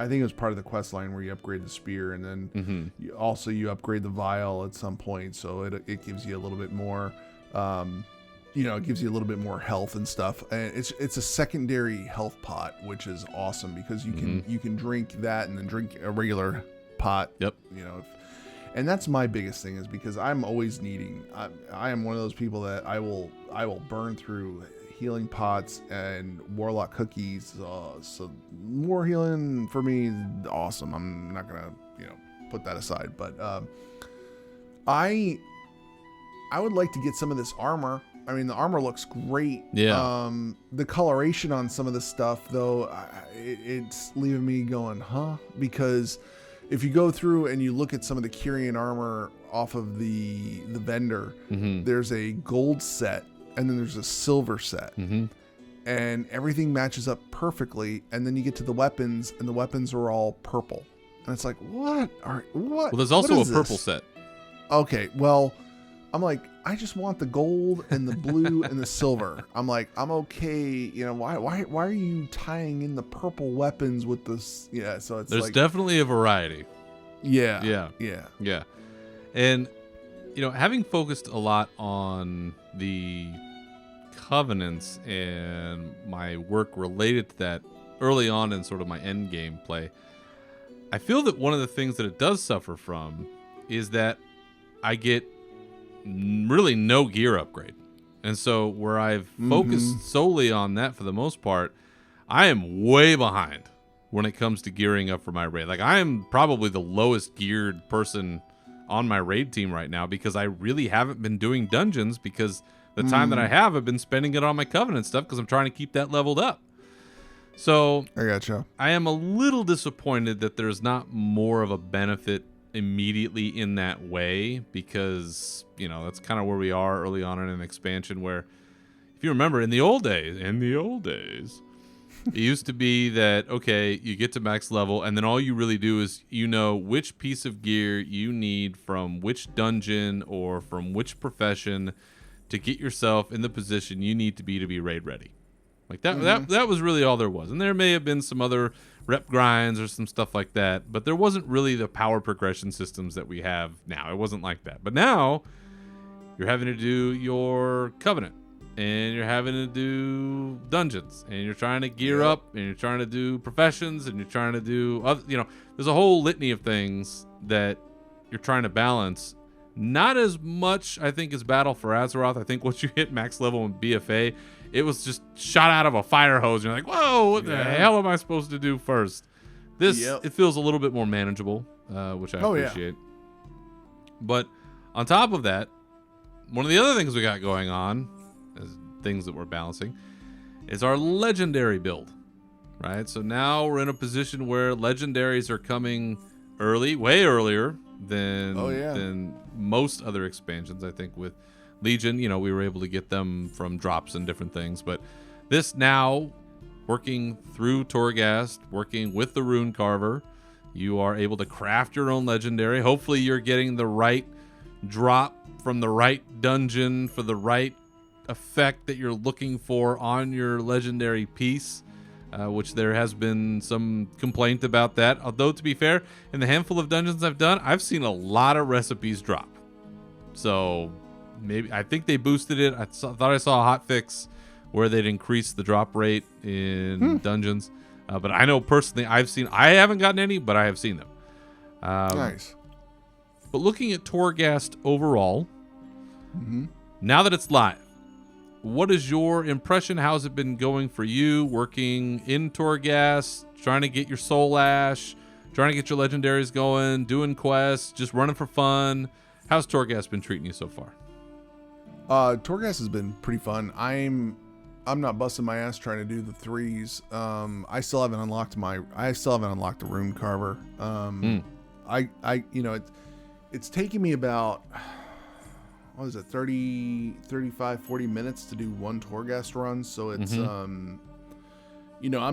I think it was part of the quest line where you upgrade the spear, and then you upgrade the vial at some point. So it gives you a little bit more, it gives you a little bit more health and stuff. And it's a secondary health pot, which is awesome because you can drink that and then drink a regular pot. Yep. And that's my biggest thing, is because I'm always needing. I am one of those people that I will burn through healing pots and warlock cookies. So more healing for me is awesome. I'm not gonna put that aside, but I would like to get some of this armor. I mean, the armor looks great. Yeah. The coloration on some of the stuff, though, it's leaving me going, huh? Because if you go through and you look at some of the Kyrian armor off of the vendor, there's a gold set and then there's a silver set, and everything matches up perfectly. And then you get to the weapons, and the weapons are all purple, and it's like, what? Well, there's also a purple set. Okay, well, I'm like, I just want the gold and the blue and the silver. I'm like, I'm okay. Why are you tying in the purple weapons with this? Yeah, so it's there's definitely a variety. Yeah. And having focused a lot on the Covenants and my work related to that early on in sort of my end game play, I feel that one of the things that it does suffer from is that I get really no gear upgrade. And so where I've focused solely on that for the most part, I am way behind when it comes to gearing up for my raid. Like, I am probably the lowest geared person on my raid team right now because I really haven't been doing dungeons, because the time that I have, I've been spending it on my Covenant stuff because I'm trying to keep that leveled up. So I gotcha. I am a little disappointed that there's not more of a benefit immediately in that way, because that's kind of where we are early on in an expansion, where, if you remember, in the old days it used to be that, okay, you get to max level, and then all you really do is which piece of gear you need from which dungeon or from which profession to get yourself in the position you need to be raid ready. Like that was really all there was. And there may have been some other rep grinds or some stuff like that, but there wasn't really the power progression systems that we have now. It wasn't like that. But now you're having to do your Covenant, and you're having to do dungeons, and you're trying to gear up, and you're trying to do professions, and you're trying to do other, there's a whole litany of things that you're trying to balance. Not as much, I think, as Battle for Azeroth. I think once you hit max level in BFA, it was just shot out of a fire hose. You're like, whoa, what the hell am I supposed to do first? This, it feels a little bit more manageable, which I appreciate. But on top of that, one of the other things we got going on, as things that we're balancing, is our legendary build, right? So now we're in a position where legendaries are coming early, way earlier than most other expansions. I think with Legion, we were able to get them from drops and different things, but this now, working through Torghast, working with the Rune Carver, you are able to craft your own legendary. Hopefully you're getting the right drop from the right dungeon for the right effect that you're looking for on your legendary piece, which there has been some complaint about that. Although, to be fair, in the handful of dungeons I've done, I've seen a lot of recipes drop. So maybe, I think they boosted it. Thought I saw a hot fix where they'd increase the drop rate in dungeons. But I know personally, I haven't gotten any, but I have seen them. Nice. But looking at Torghast overall, now that it's live, what is your impression? How's it been going for you working in Torghast, trying to get your Soul Ash, trying to get your legendaries going, doing quests, just running for fun? How's Torghast been treating you so far? Torghast has been pretty fun. I'm not busting my ass trying to do the 3s. I still haven't unlocked the Rune Carver. It's taking me about, what is it, 30, 35, 40 minutes to do one Torghast run. So it's, I'm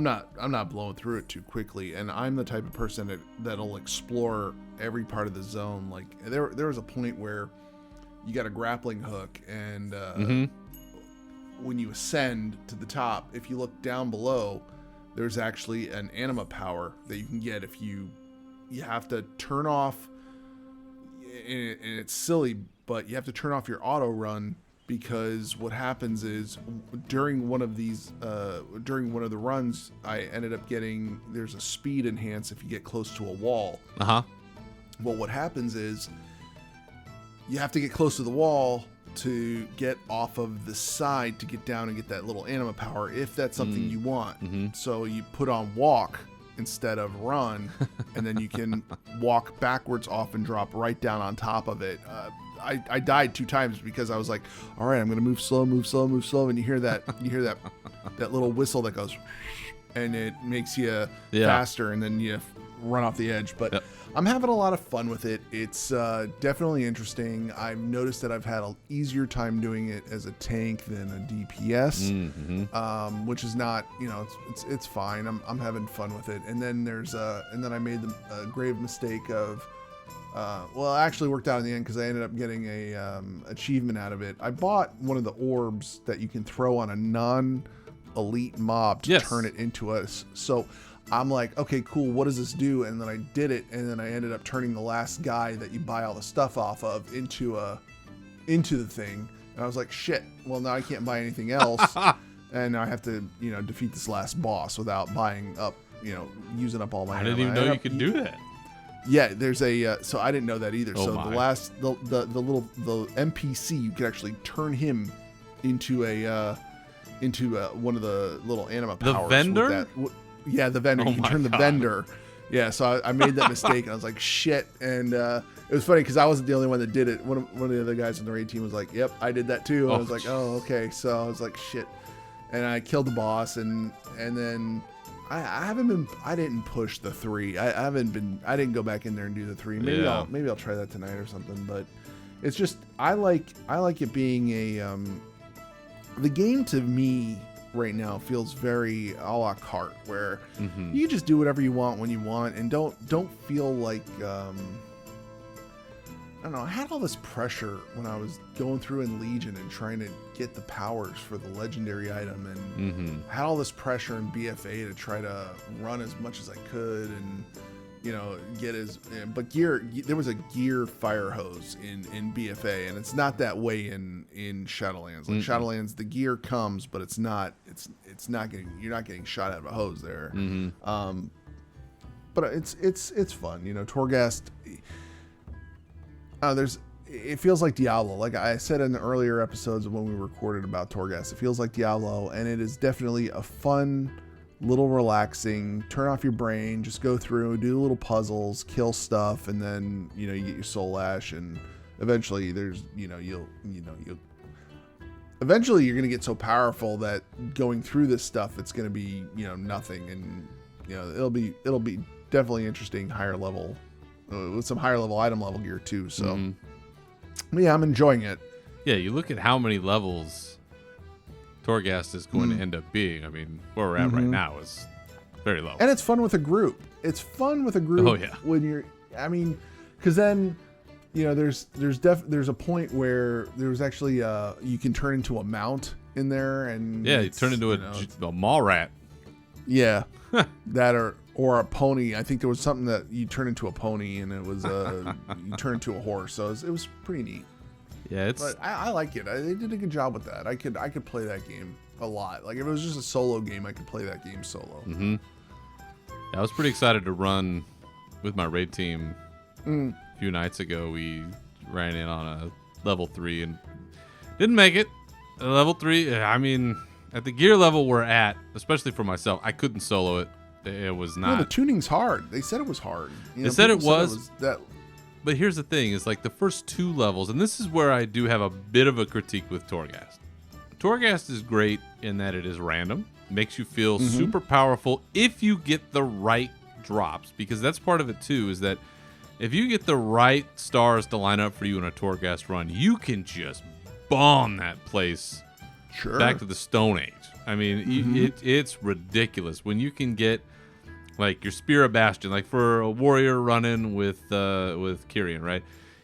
not blowing through it too quickly. And I'm the type of person that'll explore every part of the zone. Like there was a point where you got a grappling hook and, when you ascend to the top, if you look down below, there's actually an anima power that you can get if you have to turn off, and it's silly, but you have to turn off your auto run, because what happens is during one of the runs, I ended up getting, there's a speed enhance if you get close to a wall. Well, what happens is you have to get close to the wall to get off of the side to get down and get that little anima power, if that's something you want. So you put on walk instead of run, and then you can walk backwards off and drop right down on top of it. I died 2 times because I was like, all right, I'm gonna move slow, and you hear that little whistle that goes, and it makes you faster, and then you run off the edge. But I'm having a lot of fun with it. It's definitely interesting. I've noticed that I've had an easier time doing it as a tank than a DPS, which is not, it's fine. I'm having fun with it. And then I made the grave mistake of, it actually worked out in the end because I ended up getting a achievement out of it. I bought one of the orbs that you can throw on a non-elite mob to turn it into us. So I'm like, okay, cool, what does this do? And then I did it, and then I ended up turning the last guy that you buy all the stuff off of into the thing. And I was like, shit, well, now I can't buy anything else. And I have to, defeat this last boss without buying up, using up all my I didn't even know you could do that. Yeah, there's so I didn't know that either. Oh, so my. the NPC, you could actually turn him into one of the little anima powers. The vendor? Yeah, the vendor. Oh, You can my turn the God. vendor. Yeah, so I made that mistake, and I was like, shit. And it was funny because I wasn't the only one that did it. One of the other guys on the raid team was like, yep, I did that too. And I was like, oh, okay. So I was like, shit. And I killed the boss, and then I didn't push the 3. I didn't go back in there and do the 3. Maybe I'll try that tonight or something. But it's just, I like it being the game to me right now feels very a la carte, where you just do whatever you want when you want, and don't feel like I don't know. I had all this pressure when I was going through in Legion and trying to get the powers for the legendary item, and I had all this pressure in BFA to try to run as much as I could, and but there was a gear fire hose in BFA, and it's not that way in Shadowlands. Like Shadowlands, the gear comes, but you're not getting shot out of a hose there. But it's fun, Torghast. It feels like Diablo. Like I said in the earlier episodes of when we recorded about Torghast, it feels like Diablo, and it is definitely a fun, little relaxing, turn off your brain, just go through, do little puzzles, kill stuff, and then you get your soul ash, and eventually eventually you're gonna get so powerful that going through this stuff, it's gonna be nothing, and it'll be definitely interesting, higher level, with some higher level item level gear too. So yeah, I'm enjoying it. Yeah, you look at how many levels Torghast is going to end up being. I mean, where we're at right now is very low. And it's fun with a group. Oh, yeah. When you're, because then, there's a point where there's actually you can turn into a mount in there, and you turn into a mall rat. Yeah, that or a pony. I think there was something that you turn into a pony, and it was you turn into a horse. So it was pretty neat. Yeah, but I like it. They did a good job with that. I could play that game. a lot. Like if it was just a solo game, I could play that game solo. Mm-hmm. Yeah, I was pretty excited to run with my raid team. A few nights ago, we ran in on a level 3 and didn't make it. Level 3, I mean, at the gear level we're at, especially for myself, I couldn't solo it. It was not. No, the tuning's hard. They said it was hard. They said it was. But here's the thing, is like the first 2 levels, and this is where I do have a bit of a critique with Torghast. Torghast is great in that it is random, makes you feel super powerful if you get the right drops, because that's part of it too, is that if you get the right stars to line up for you in a Torghast run, you can just bomb that place back to the Stone Age. I mean, it's ridiculous when you can get like your Spear of Bastion, like for a warrior running with Kyrian, right?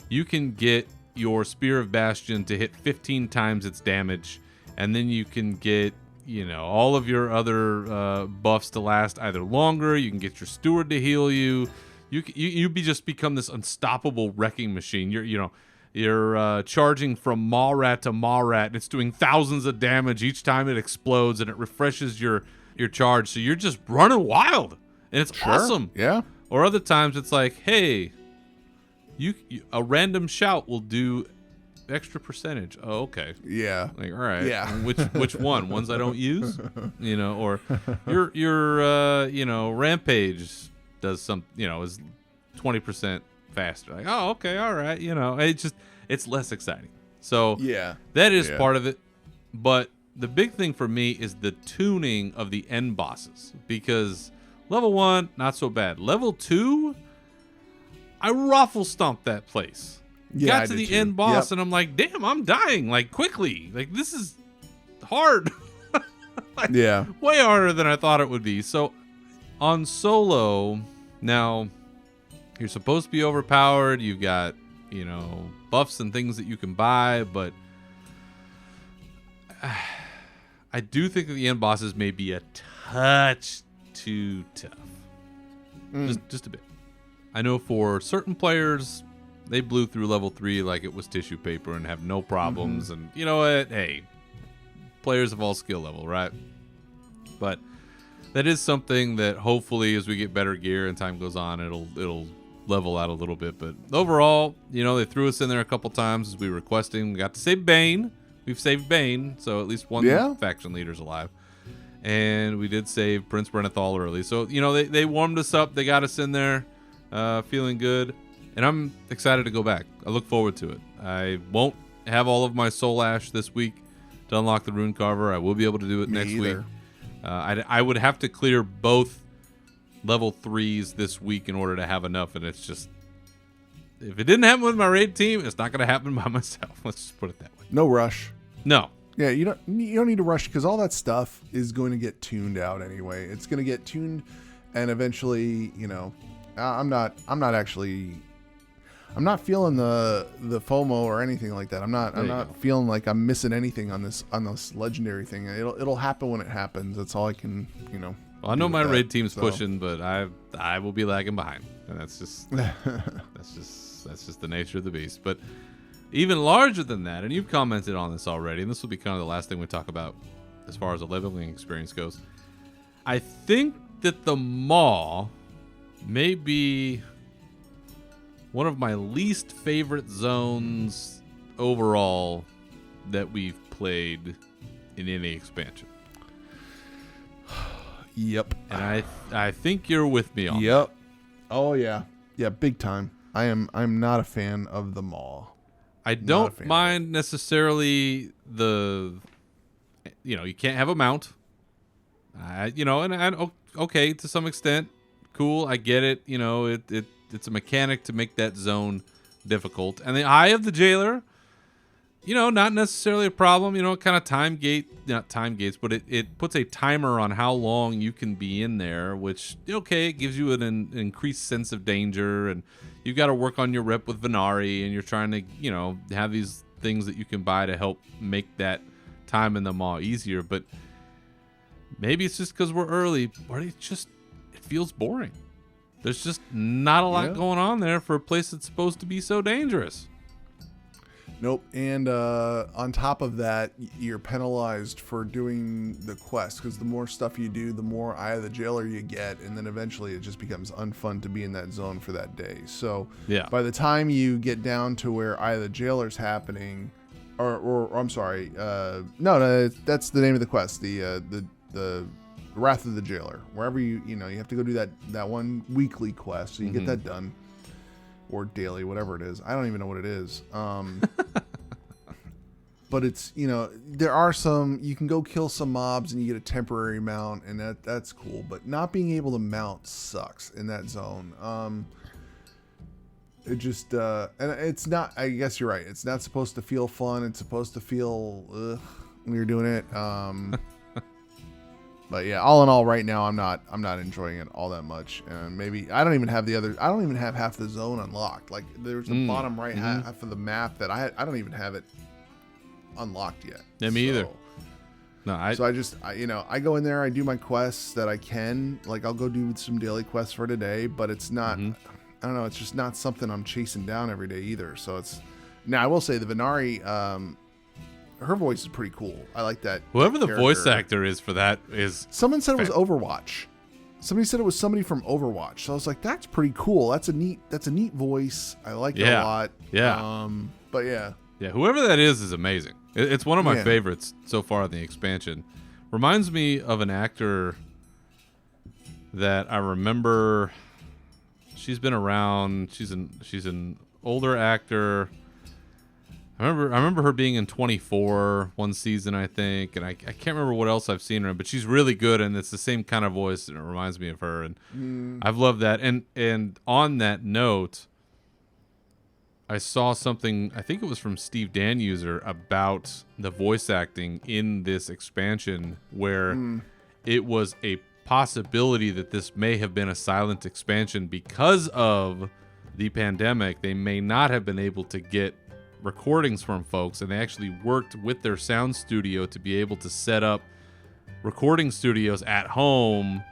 You can get your Spear of Bastion to hit 15 times its damage, and then you can get, you know, all of your other buffs to last either longer. You can get your Steward to heal you. You just become this unstoppable wrecking machine. You're charging from Mawrat to Mawrat, and it's doing thousands of damage each time it explodes, and it refreshes your charge. So you're just running wild, and it's awesome. Yeah. Or other times it's like, hey, a random shout will do extra percentage. Oh, okay. Yeah. Like, all right. Yeah. Which one? Ones I don't use? You know, or your Rampage does some, is 20% faster. Like, oh, okay, all right. You know, it's less exciting. So yeah, that is part of it. But the big thing for me is the tuning of the end bosses, because level 1, not so bad. Level 2, I ruffle stomped that place. Yeah, Got to the end boss, and I'm like, damn, I'm dying, like, quickly. Like, this is hard. Yeah. Way harder than I thought it would be. So, on solo, now, you're supposed to be overpowered. You've got, buffs and things that you can buy, but I do think that the end bosses may be a touch too tough. Just a bit. I know for certain players, they blew through level 3 like it was tissue paper and have no problems. And you know what? Hey, players of all skill level, right? But that is something that hopefully as we get better gear and time goes on, it'll level out a little bit. But overall, they threw us in there a couple times as we were requesting. We got to save Bane. We've saved Bane, so at least one faction leader's alive. And we did save Prince Brenethal early. So, they warmed us up. They got us in there feeling good. And I'm excited to go back. I look forward to it. I won't have all of my soul ash this week to unlock the rune carver. I will be able to do it next week. I would have to clear both level 3s this week in order to have enough. And it's just, if it didn't happen with my raid team, it's not going to happen by myself. Let's just put it that way. No rush. No. Yeah, you don't need to rush, because all that stuff is going to get tuned out anyway. It's going to get tuned, and eventually, I'm not feeling the FOMO or anything like that. I'm not feeling like I'm missing anything on this legendary thing. It'll happen when it happens. That's all I can, Well, I know my raid team's pushing, but I will be lagging behind, and that's just that's just the nature of the beast. But even larger than that, and you've commented on this already, and this will be kind of the last thing we talk about as far as the leveling experience goes. I think that the Maw may be one of my least favorite zones overall that we've played in any expansion. Yep. And I think you're with me on that. Oh yeah. Yeah, big time. I'm not a fan of the Maw. I don't mind necessarily you can't have a mount. Okay, to some extent, cool. I get it. It's a mechanic to make that zone difficult. And the Eye of the Jailer, not necessarily a problem. Kind of not time gates, but it puts a timer on how long you can be in there, which, it gives you an increased sense of danger. And you've got to work on your rep with Venari, and you're trying to, have these things that you can buy to help make that time in the Maw easier. But maybe it's just because we're early, but it feels boring. There's just not a lot going on there for a place that's supposed to be so dangerous. Nope. And on top of that, you're penalized for doing the quest, because the more stuff you do, the more Eye of the Jailer you get, and then eventually it just becomes unfun to be in that zone for that day. So by the time you get down to where Eye of the Jailer's happening, or I'm sorry, no, that's the name of the quest, the Wrath of the Jailer. Wherever you have to go do that one weekly quest, so you get that done. Or daily, whatever it is. I don't even know what it is. But it's, there are some, you can go kill some mobs and you get a temporary mount, and that's cool. But not being able to mount sucks in that zone. It just, and it's not, I guess you're right. It's not supposed to feel fun. It's supposed to feel when you're doing it. But yeah, all in all, right now I'm not enjoying it all that much, and maybe I don't even have half the zone unlocked. Like there's the bottom right half of the map that I don't even have it unlocked yet. Yeah, me either. No, I go in there, I do my quests that I can. Like I'll go do some daily quests for today, but it's not. I don't know. It's just not something I'm chasing down every day either. So it's now I will say the Venari. Her voice is pretty cool. I like that. Whoever the voice actor is for that is. Someone said it was Overwatch. Somebody said it was somebody from Overwatch. So I was like, that's pretty cool. That's a neat voice. I like it a lot. Yeah. But yeah. Yeah. Whoever that is amazing. It's one of my favorites so far in the expansion. Reminds me of an actor that I remember. She's been around. She's an older actor. I remember her being in 24 one season, I think, and I can't remember what else I've seen her in, but she's really good, and it's the same kind of voice, and it reminds me of her, and I've loved that. And on that note, I saw something, I think it was from Steve Danuser, about the voice acting in this expansion, where it was a possibility that this may have been a silent expansion because of the pandemic. They may not have been able to get recordings from folks, and they actually worked with their sound studio to be able to set up recording studios at home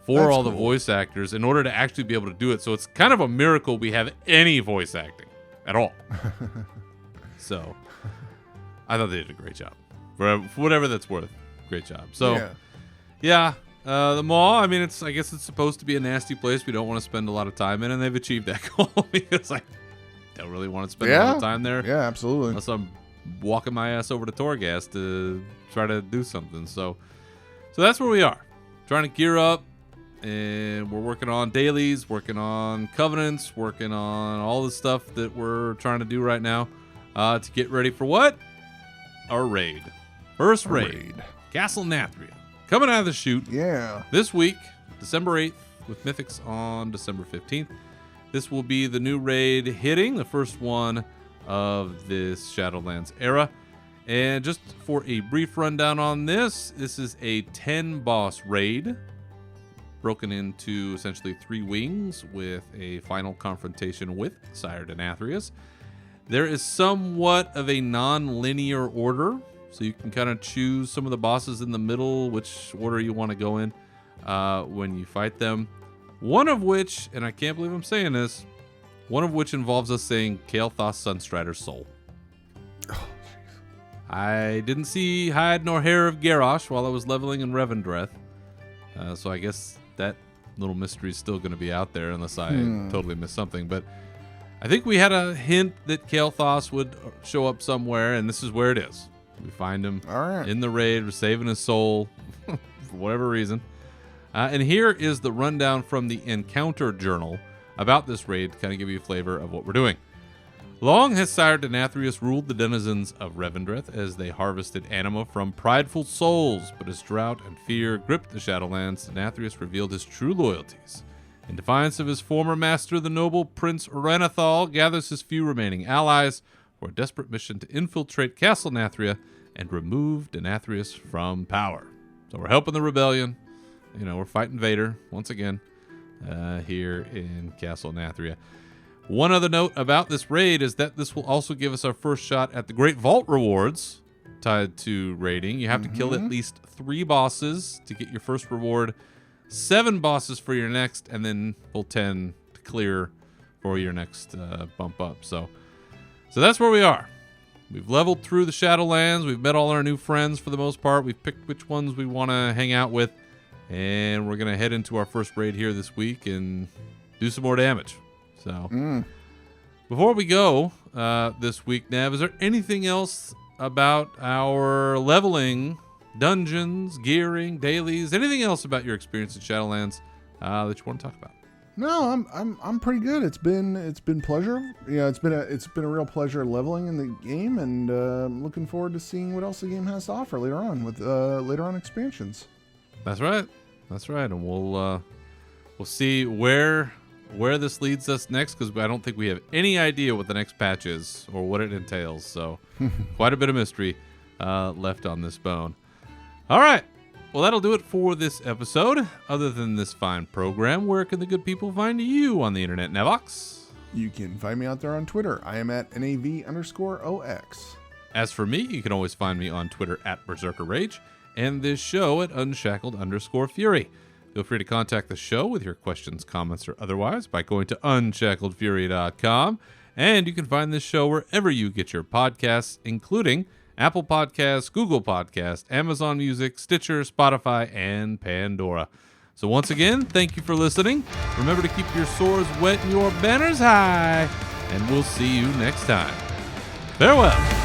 for all the voice actors in order to actually be able to do it. So it's kind of a miracle we have any voice acting at all. So I thought they did a great job. For whatever that's worth, great job. So the mall, I mean, I guess it's supposed to be a nasty place we don't want to spend a lot of time in, and they've achieved that goal because don't really want to spend a lot of time there. Yeah, absolutely. Unless I'm walking my ass over to Torghast to try to do something. So that's where we are. Trying to gear up, and we're working on dailies, working on covenants, working on all the stuff that we're trying to do right now to get ready for what? Our raid. First raid. Castle Nathria. Coming out of the chute. Yeah. This week, December 8th, with Mythics on December 15th. This will be the new raid hitting, the first one of this Shadowlands era. And just for a brief rundown on this is a 10-boss raid broken into essentially 3 wings with a final confrontation with Sire Denathrius. There is somewhat of a non-linear order, so you can kind of choose some of the bosses in the middle, which order you want to go in when you fight them. One of which, and I can't believe I'm saying this, one of which involves us saying Kael'thas Sunstrider's soul. Oh, jeez. I didn't see hide nor hair of Garrosh while I was leveling in Revendreth, so I guess that little mystery is still going to be out there unless I totally missed something. But I think we had a hint that Kael'thas would show up somewhere, and this is where it is. We find him in the raid. We're saving his soul for whatever reason. And here is the rundown from the Encounter Journal about this raid to kind of give you a flavor of what we're doing. Long has Sire Denathrius ruled the denizens of Revendreth as they harvested anima from prideful souls, but as drought and fear gripped the Shadowlands, Denathrius revealed his true loyalties. In defiance of his former master, the noble Prince Renethal gathers his few remaining allies for a desperate mission to infiltrate Castle Nathria and remove Denathrius from power. So we're helping the rebellion. We're fighting Vader once again here in Castle Nathria. One other note about this raid is that this will also give us our first shot at the Great Vault rewards tied to raiding. You have to kill at least 3 bosses to get your first reward, 7 bosses for your next, and then pull 10 to clear for your next bump up. So that's where we are. We've leveled through the Shadowlands. We've met all our new friends for the most part. We've picked which ones we want to hang out with. And we're going to head into our first raid here this week and do some more damage. So, before we go this week, Nav, is there anything else about our leveling, dungeons, gearing, dailies, anything else about your experience in Shadowlands that you want to talk about? No, I'm pretty good. It's been pleasure. Yeah, it's been a real pleasure leveling in the game, and I'm looking forward to seeing what else the game has to offer later on with later on expansions. That's right, and we'll see where this leads us next, because I don't think we have any idea what the next patch is or what it entails. So, quite a bit of mystery left on this bone. All right. Well, that'll do it for this episode. Other than this fine program, where can the good people find you on the internet, Navox? You can find me out there on Twitter. I am at NAV_OX. As for me, you can always find me on Twitter at Berzerker Rage, and this show at Unshackled_Fury. Feel free to contact the show with your questions, comments, or otherwise by going to unshackledfury.com. And you can find this show wherever you get your podcasts, including Apple Podcasts, Google Podcasts, Amazon Music, Stitcher, Spotify, and Pandora. So once again, thank you for listening. Remember to keep your swords wet and your banners high. And we'll see you next time. Farewell.